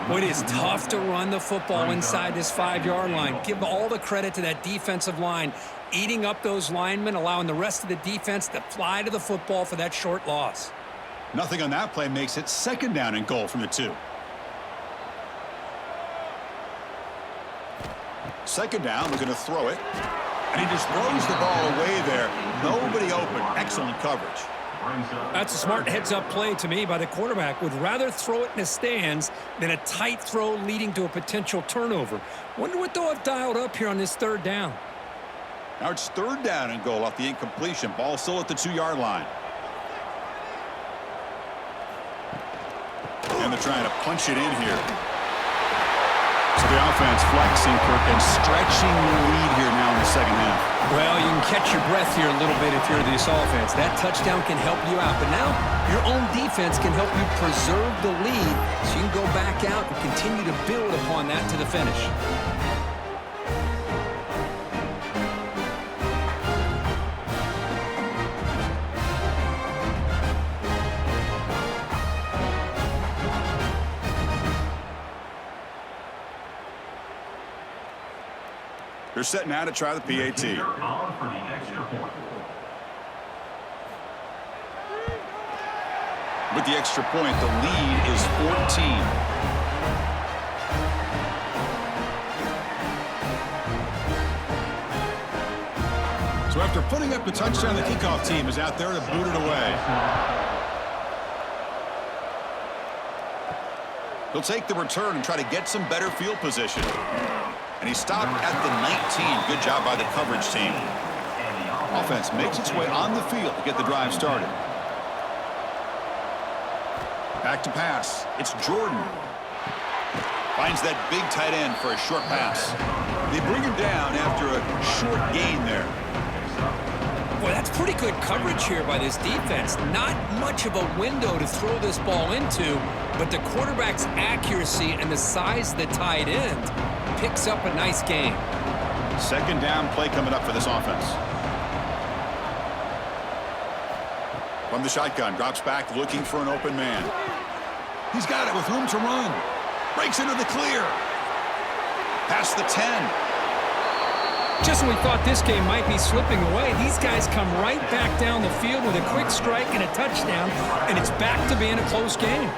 Boy, it is tough to run the football inside this 5-yard line. Give all the credit to that defensive line, eating up those linemen, allowing the rest of the defense to fly to the football for that short loss. Nothing on that play makes it 2nd down and goal from the 2. 2nd down, looking to throw it. And he just throws the ball away there. Nobody open. Excellent coverage. That's a smart heads-up play to me by the quarterback. Would rather throw it in the stands than a tight throw leading to a potential turnover. Wonder what they'll have dialed up here on this 3rd down. Now it's 3rd down and goal off the incompletion. Ball still at the 2-yard line. And they're trying to punch it in here. So the offense flexing, Kirk, and stretching the lead here now in the 2nd half. Well, you can catch your breath here a little bit if you're this offense. That touchdown can help you out. But now your own defense can help you preserve the lead so you can go back out and continue to build upon that to the finish. They're setting out to try the PAT. On for the extra point. With the extra point, the lead is 14. So after putting up the touchdown, the kickoff team is out there to boot it away. He'll take the return and try to get some better field position. And he stopped at the 19. Good job by the coverage team. Offense makes its way on the field to get the drive started. Back to pass. It's Jordan. Finds that big tight end for a short pass. They bring him down after a short gain there. Boy, that's pretty good coverage here by this defense. Not much of a window to throw this ball into, but the quarterback's accuracy and the size of the tight end picks up a nice gain. 2nd down play coming up for this offense. From the shotgun, drops back looking for an open man. He's got it with room to run. Breaks into the clear. Past the 10. Just when we thought this game might be slipping away, these guys come right back down the field with a quick strike and a touchdown, and it's back to being a close game.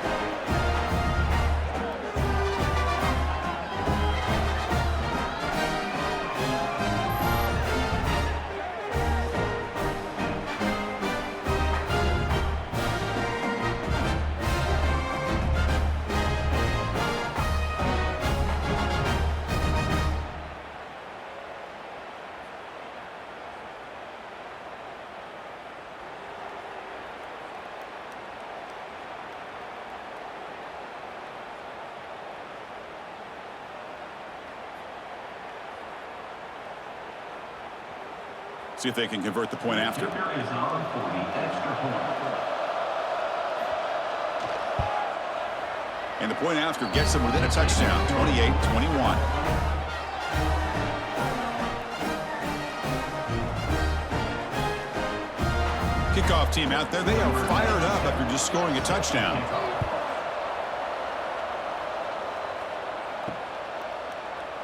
See if they can convert the point after. Kicker is on for the extra point. And the point after gets them within a touchdown, 28-21. Kickoff team out there. They are fired up after just scoring a touchdown.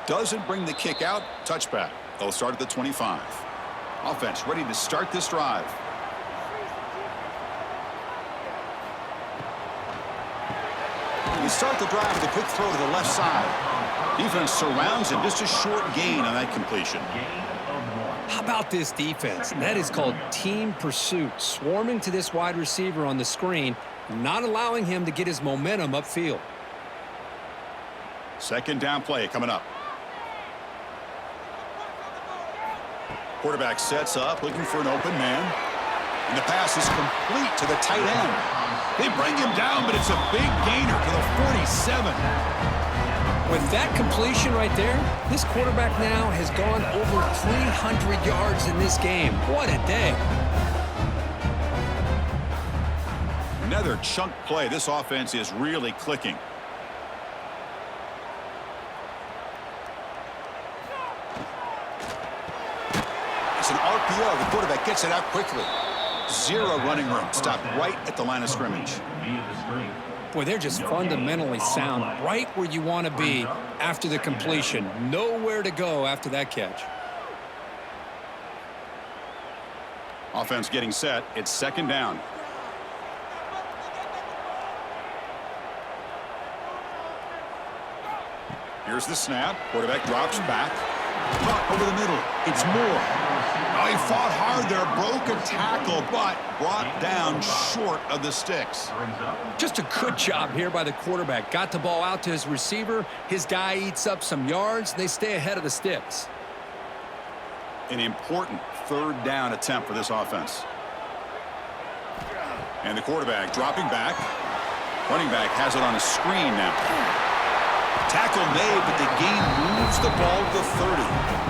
Doesn't bring the kick out. Touchback. They'll start at the 25. Offense ready to start this drive. You start the drive with a quick throw to the left side. Defense surrounds him. Just a short gain on that completion. How about this defense? That is called team pursuit. Swarming to this wide receiver on the screen, not allowing him to get his momentum upfield. Second down play coming up. Quarterback sets up, looking for an open man. And the pass is complete to the tight end. They bring him down, but it's a big gainer to the 47. With that completion right there, this quarterback now has gone over 300 yards in this game. What a day. Another chunk play. This offense is really clicking. It's an RPO. The quarterback gets it out quickly. Zero running room. Stopped right at the line of scrimmage. Boy, they're just fundamentally sound right where you want to be after the completion. Nowhere to go after that catch. Offense getting set. It's second down. Here's the snap. Quarterback drops back. Caught over the middle. It's Moore. Oh, he fought hard there. Broke a tackle, but brought down short of the sticks. Just a good job here by the quarterback. Got the ball out to his receiver. His guy eats up some yards. They stay ahead of the sticks. An important third down attempt for this offense. And the quarterback dropping back. Running back has it on a screen now. Tackle made, but the gain moves the ball to 30.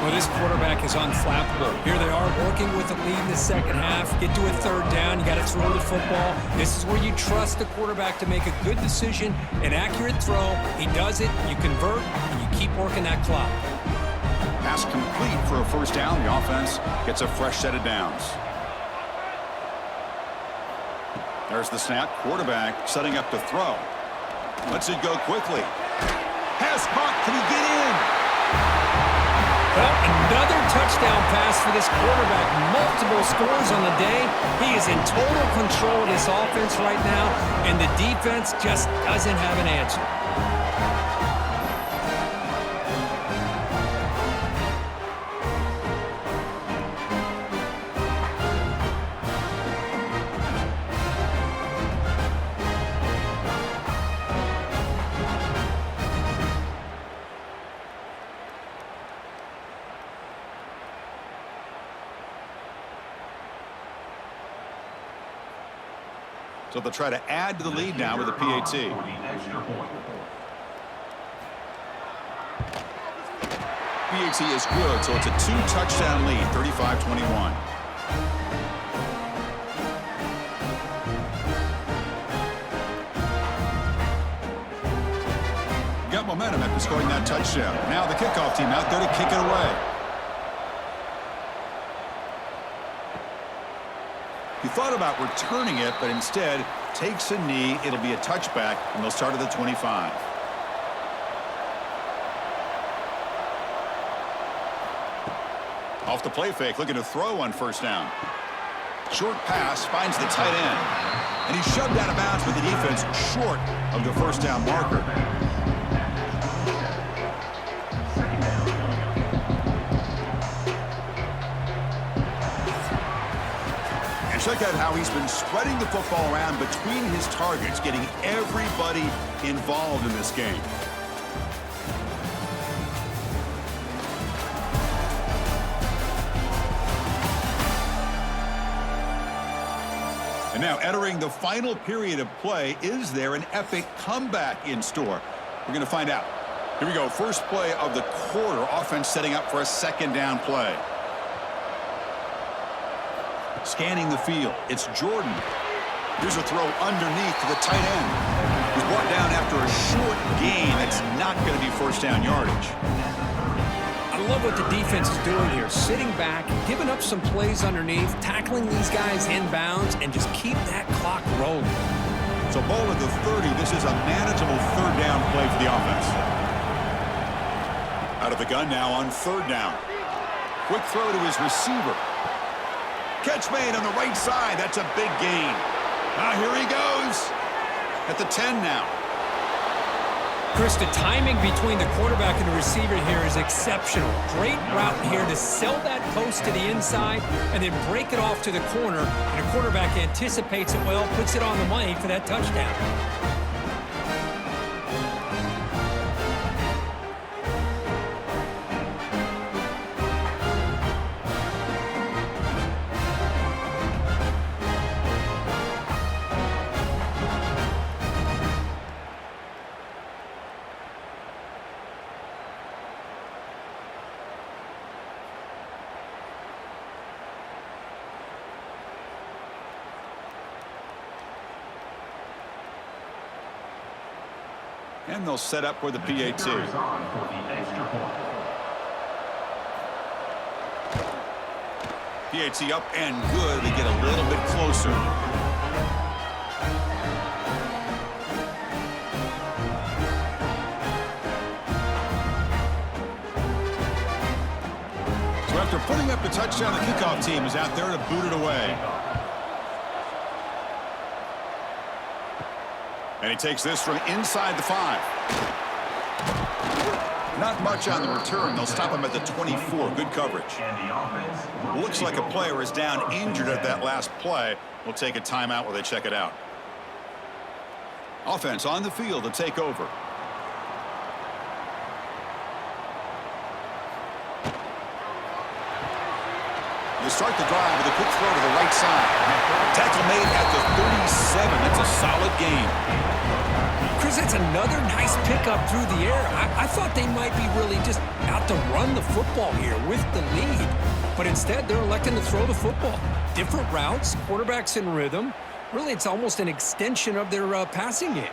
Well, this quarterback is unflappable. Here they are working with the lead in the second half. Get to a third down. You got to throw the football. This is where you trust the quarterback to make a good decision, an accurate throw. He does it. You convert, and you keep working that clock. Pass complete for a first down. The offense gets a fresh set of downs. There's the snap. Quarterback setting up to throw. Lets it go quickly. Has caught. Can he get in? Well, another touchdown pass for this quarterback. Multiple scores on the day. He is in total control of this offense right now, and the defense just doesn't have an answer. So they'll try to add to the lead now with a PAT. PAT is good, so it's a two-touchdown lead, 35-21. Got momentum after scoring that touchdown. Now the kickoff team out there to kick it away. He thought about returning it, but instead takes a knee. It'll be a touchback, and they'll start at the 25. Off the play fake, looking to throw on first down. Short pass, finds the tight end. And he's shoved out of bounds with the defense short of the first down marker. Check out how he's been spreading the football around between his targets, getting everybody involved in this game. And now entering the final period of play, is there an epic comeback in store? We're going to find out. Here we go. First play of the quarter. Offense setting up for a second down play. Scanning the field. It's Jordan. Here's a throw underneath to the tight end. He's brought down after a short gain. That's not going to be first down yardage. I love what the defense is doing here. Sitting back, giving up some plays underneath, tackling these guys inbounds, and just keep that clock rolling. So ball at the 30. This is a manageable third down play for the offense. Out of the gun now on third down. Quick throw to his receiver. Catch made on the right side. That's a big gain. Here he goes. At the 10 now. Chris, the timing between the quarterback and the receiver here is exceptional. Great route here to sell that post to the inside and then break it off to the corner. And the quarterback anticipates it well, puts it on the money for that touchdown. And they'll set up for the PAT. On for the extra point. PAT up and good. They get a little bit closer. So after putting up the touchdown, the kickoff team is out there to boot it away. And he takes this from inside the 5. Not much on the return. They'll stop him at the 24. Good coverage. And the offense Looks like a player is down injured at that last play. We'll take a timeout while they check it out. Offense on the field to take over. They start the drive with a quick throw to the right side. Tackle made at the 37. That's a solid gain. Chris, that's another nice pickup through the air. I thought they might be really just out to run the football here with the lead. But instead, they're electing to throw the football. Different routes, quarterbacks in rhythm. Really, it's almost an extension of their passing game.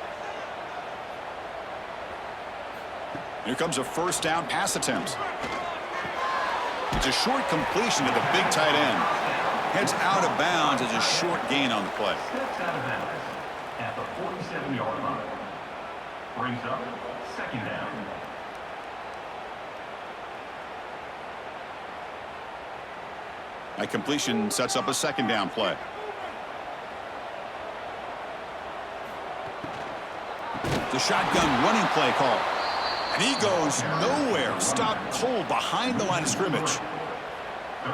Here comes a first down pass attempt. It's a short completion to the big tight end. Heads out of bounds as a short gain on the play. steps out of bounds at the 47-yard line. Brings up second down. That completion sets up a second down play. The shotgun running play call. And he goes nowhere. Stopped cold behind the line of scrimmage.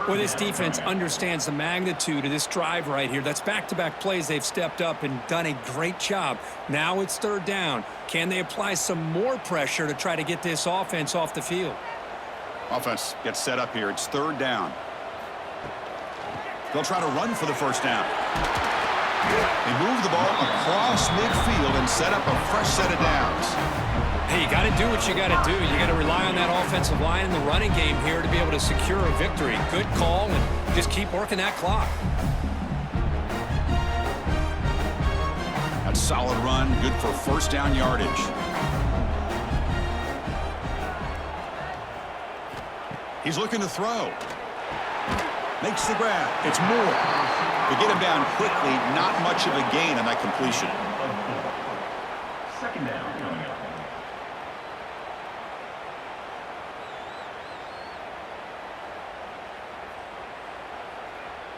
Well, this defense understands the magnitude of this drive right here. That's back-to-back plays. They've stepped up and done a great job. Now it's third down. Can they apply some more pressure to try to get this offense off the field? Offense gets set up here. It's third down. They'll try to run for the first down. They move the ball across midfield and set up a fresh set of downs. Hey, you got to do what you got to do. You got to rely on that offensive line in the running game here to be able to secure a victory. Good call, and just keep working that clock. That's solid run, good for first down yardage. He's looking to throw. Makes the grab. It's Moore. To get him down quickly, not much of a gain on that completion. Second down coming up.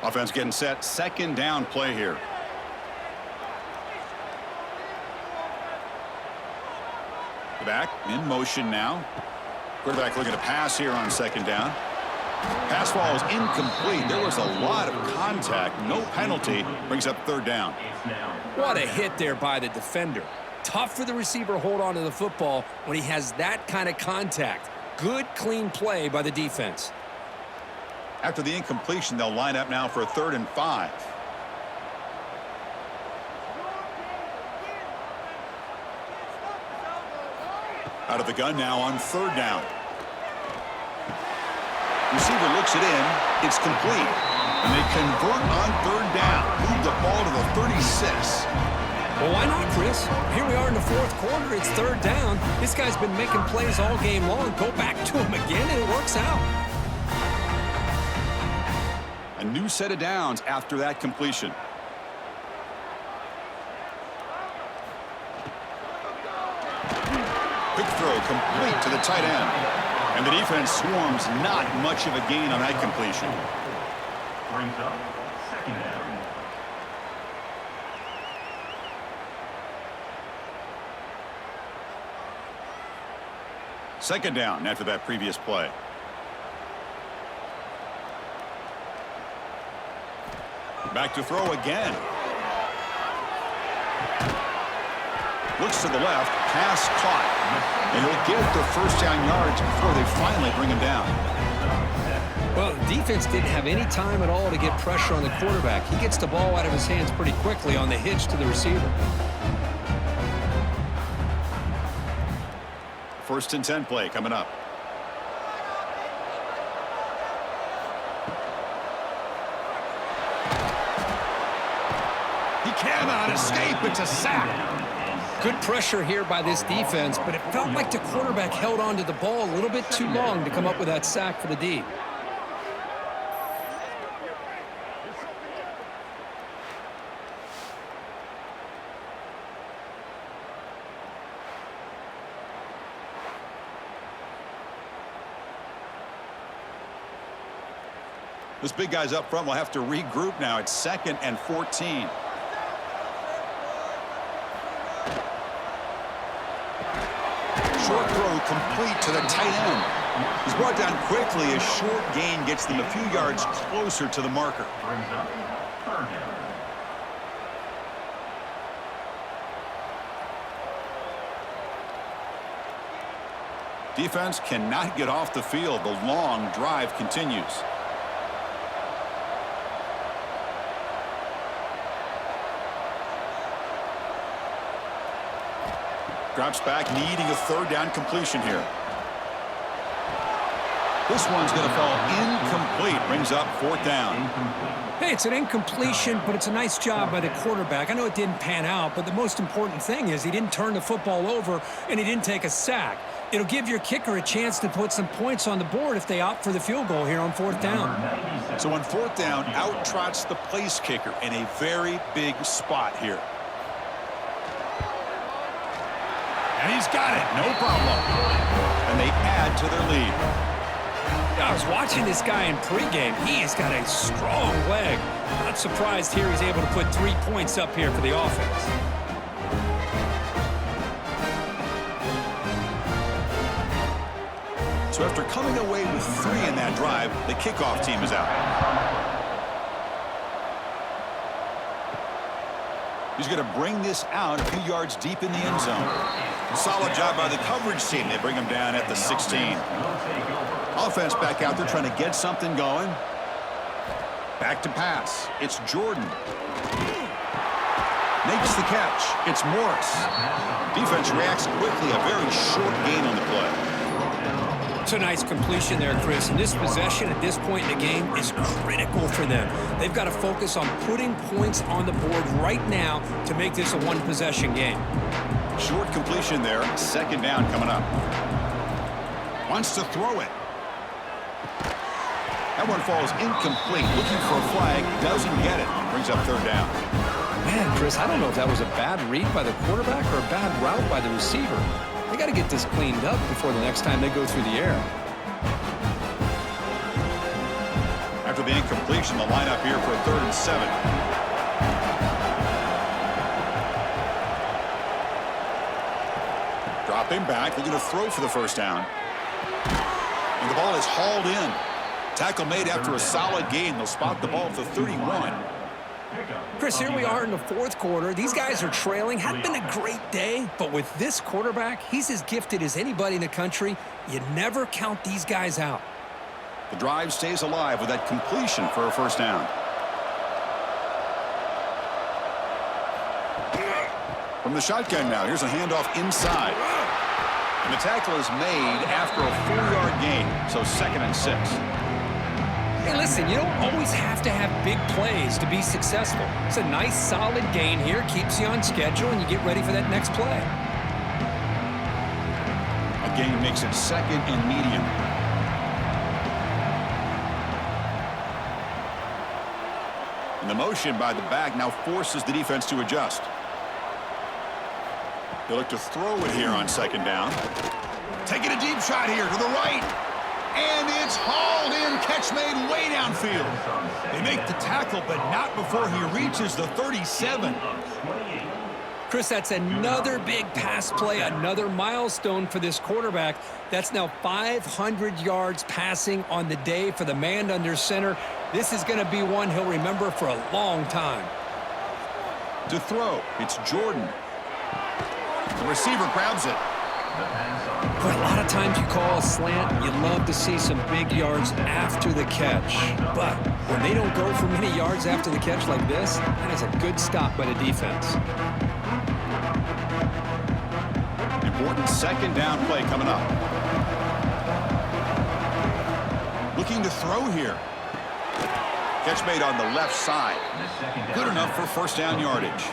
Offense getting set. Second down play here. Back in motion now. Quarterback looking to pass here on second down. Pass ball is incomplete. There was a lot of contact. No penalty. Brings up third down. What a hit there by the defender. Tough for the receiver to hold on to the football when he has that kind of contact. Good, clean play by the defense. After the incompletion, they'll line up now for a 3rd and 5. Out of the gun now on third down. Receiver looks it in. It's complete. And they convert on third down. Move the ball to the 36. Well, why not, Chris? Here we are in the fourth quarter. It's third down. This guy's been making plays all game long. Go back to him again, and it works out. A new set of downs after that completion. Quick throw complete to the tight end. And the defense swarms, not much of a gain on that completion. Brings up second down. Second down after that previous play. Back to throw again. Looks to the left, pass caught. And he'll get the first down yards before they finally bring him down. Well, the defense didn't have any time at all to get pressure on the quarterback. He gets the ball out of his hands pretty quickly on the hitch to the receiver. First and 10 play coming up. He cannot escape. It's a sack. Good pressure here by this defense, but it felt like the quarterback held on to the ball a little bit too long to come up with that sack for the D. Those big guys up front will have to regroup now. It's 2nd and 14. Short throw complete to the tight end. He's brought down quickly. A short gain gets them a few yards closer to the marker. Brings up third down. Defense cannot get off the field. The long drive continues. Drops back, needing a third down completion here. This one's going to fall incomplete. Brings up fourth down. Hey, it's an incompletion, but it's a nice job by the quarterback. I know it didn't pan out, but the most important thing is he didn't turn the football over and he didn't take a sack. It'll give your kicker a chance to put some points on the board if they opt for the field goal here on fourth down. So on fourth down, out trots the place kicker in a very big spot here. And he's got it, no problem. And they add to their lead. I was watching this guy in pregame. He has got a strong leg. Not surprised here he's able to put 3 points up here for the offense. So after coming away with 3 in that drive, the kickoff team is out. He's going to bring this out a few yards deep in the end zone. Solid job by the coverage team. They bring him down at the 16. Offense back out there trying to get something going. Back to pass. It's Jordan. Makes the catch. It's Morris. Defense reacts quickly. A very short gain on the play. It's a nice completion there, Chris. And this possession at this point in the game is critical for them. They've got to focus on putting points on the board right now to make this a one-possession game. Short completion there. Second down coming up. Wants to throw it. That one falls incomplete. Looking for a flag. Doesn't get it. Brings up third down. Man, Chris, I don't know if that was a bad read by the quarterback or a bad route by the receiver. They got to get this cleaned up before the next time they go through the air. After the incompletion, the lineup here for a 3rd and 7. Dropping back, looking to throw for the first down. And the ball is hauled in. Tackle made after a solid gain. They'll spot the ball at the 31. Chris, here we are in the fourth quarter. These guys are trailing. Hadn't been a great day, but with this quarterback, he's as gifted as anybody in the country. You never count these guys out. The drive stays alive with that completion for a first down. From the shotgun now, here's a handoff inside. And the tackle is made after a 4-yard gain, so 2nd and 6. Hey, listen, you don't always have to have big plays to be successful. It's a nice, solid gain here, keeps you on schedule, and you get ready for that next play. A gain makes it second and medium. And the motion by the back now forces the defense to adjust. They look to throw it here on second down. Taking a deep shot here to the right. And it's hauled in. Catch made way downfield. They make the tackle, but not before he reaches the 37. Chris, that's another big pass play, another milestone for this quarterback. That's now 500 yards passing on the day for the man under center. This is going to be one he'll remember for a long time. To throw, it's Jordan. The receiver grabs it. But a lot of times you call a slant, you love to see some big yards after the catch. But when they don't go for many yards after the catch like this, that is a good stop by the defense. Important second down play coming up. Looking to throw here. Catch made on the left side. Good enough for first down yardage.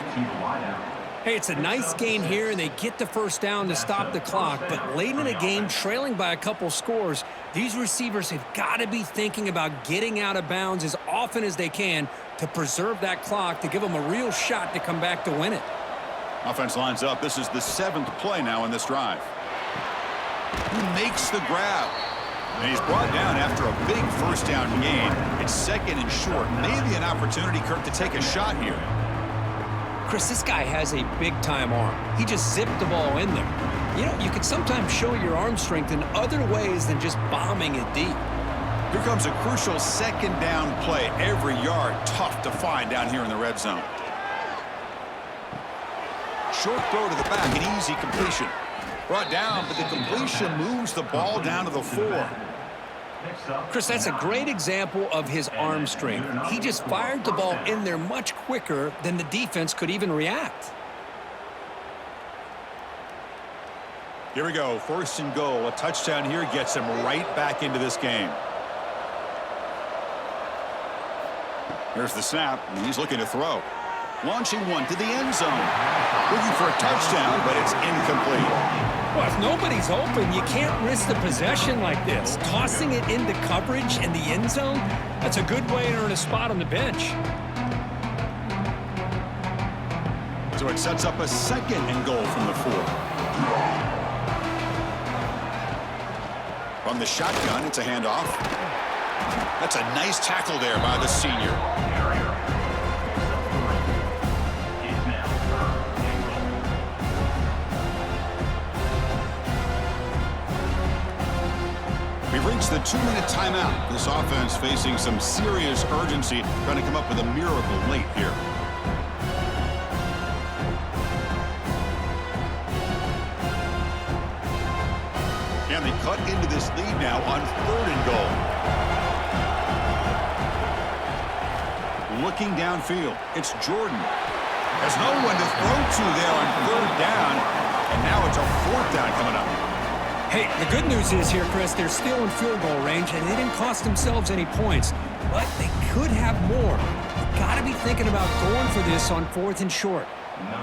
Hey, it's a nice gain here, and they get the first down to stop the clock. But late in the game, trailing by a couple scores, these receivers have got to be thinking about getting out of bounds as often as they can to preserve that clock, to give them a real shot to come back to win it. Offense lines up. This is the 7th play now in this drive. Who makes the grab? And he's brought down after a big first down gain. It's second and short. Maybe an opportunity, Kirk, to take a shot here. Chris, this guy has a big-time arm. He just zipped the ball in there. You know, you can sometimes show your arm strength in other ways than just bombing it deep. Here comes a crucial second down play. Every yard tough to find down here in the red zone. Short throw to the back, an easy completion. Brought down, but the completion moves the ball down to the 4. Chris, that's a great example of his arm strength. He just fired the ball in there much quicker than the defense could even react. Here we go, first and goal. A touchdown here gets him right back into this game. Here's the snap, and he's looking to throw. Launching one to the end zone. Looking for a touchdown, but it's incomplete. Well, if nobody's open, you can't risk the possession like this. Tossing it into coverage in the end zone, that's a good way to earn a spot on the bench. So it sets up a second and goal from the 4. From the shotgun, it's a handoff. That's a nice tackle there by the senior. We've reached the 2-minute timeout. This offense facing some serious urgency, trying to come up with a miracle late here. And they cut into this lead now on 3rd and goal. Looking downfield, it's Jordan. Has no one to throw to there on 3rd down, and now it's a 4th down coming up. Hey, the good news is here, Chris, they're still in field goal range, and they didn't cost themselves any points. But they could have more. You've got to be thinking about going for this on 4th and short.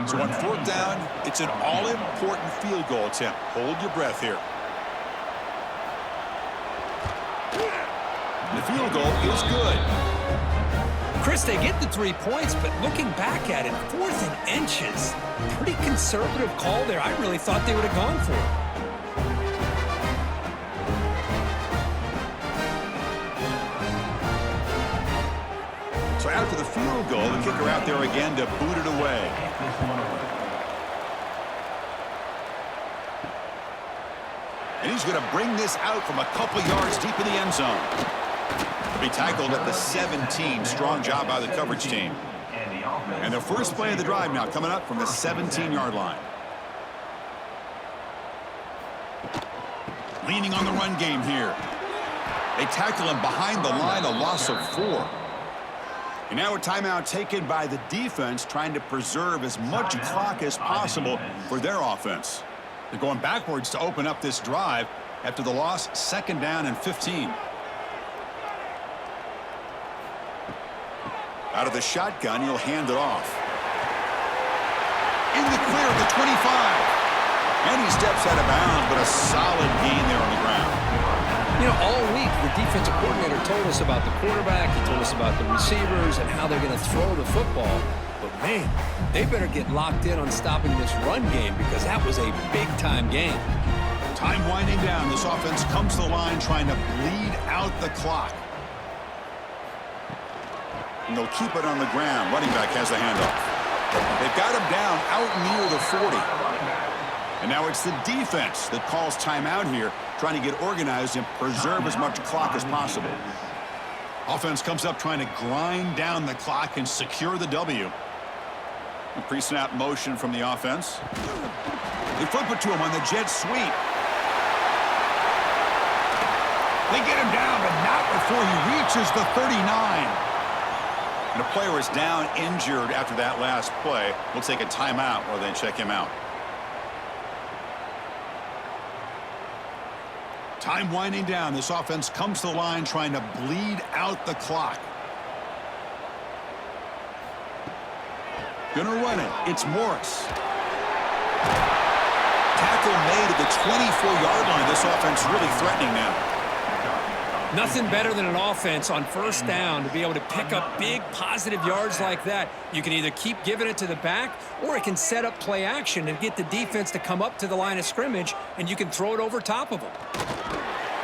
So on 4th down, it's an all-important field goal attempt. Hold your breath here. The field goal is good. Chris, they get the 3 points, but looking back at it, 4th and inches. Pretty conservative call there. I really thought they would have gone for it. So after the field goal, the kicker out there again to boot it away. And he's going to bring this out from a couple yards deep in the end zone. Be tackled at the 17. Strong job by the coverage team. And the first play of the drive now coming up from the 17-yard line. Leaning on the run game here. They tackle him behind the line, a loss of 4. And now a timeout taken by the defense, trying to preserve as much clock as possible for their offense. They're going backwards to open up this drive after the loss, 2nd down and 15. Out of the shotgun, he'll hand it off. In the clear at the 25. And he steps out of bounds, but a solid gain there on the ground. You know, all week, the defensive coordinator told us about the quarterback, he told us about the receivers and how they're going to throw the football. But, man, they better get locked in on stopping this run game because that was a big-time game. Time winding down. This offense comes to the line trying to bleed out the clock. And they'll keep it on the ground. Running back has the handoff. They've got him down out near the 40. And now it's the defense that calls timeout here, trying to get organized and preserve as much clock as possible. Offense comes up trying to grind down the clock and secure the W. A pre-snap motion from the offense. They flip it to him on the jet sweep. They get him down, but not before he reaches the 39. And a player is down injured after that last play. We'll take a timeout or then check him out. Time winding down. This offense comes to the line trying to bleed out the clock. Gonna run it. It's Morris. Tackle made at the 24-yard line. This offense really threatening now. Nothing better than an offense on first down to be able to pick up big positive yards like that. You can either keep giving it to the back or it can set up play action and get the defense to come up to the line of scrimmage and you can throw it over top of them.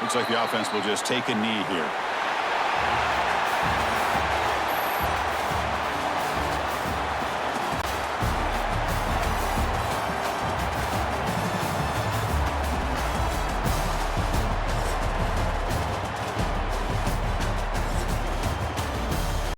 Looks like the offense will just take a knee here.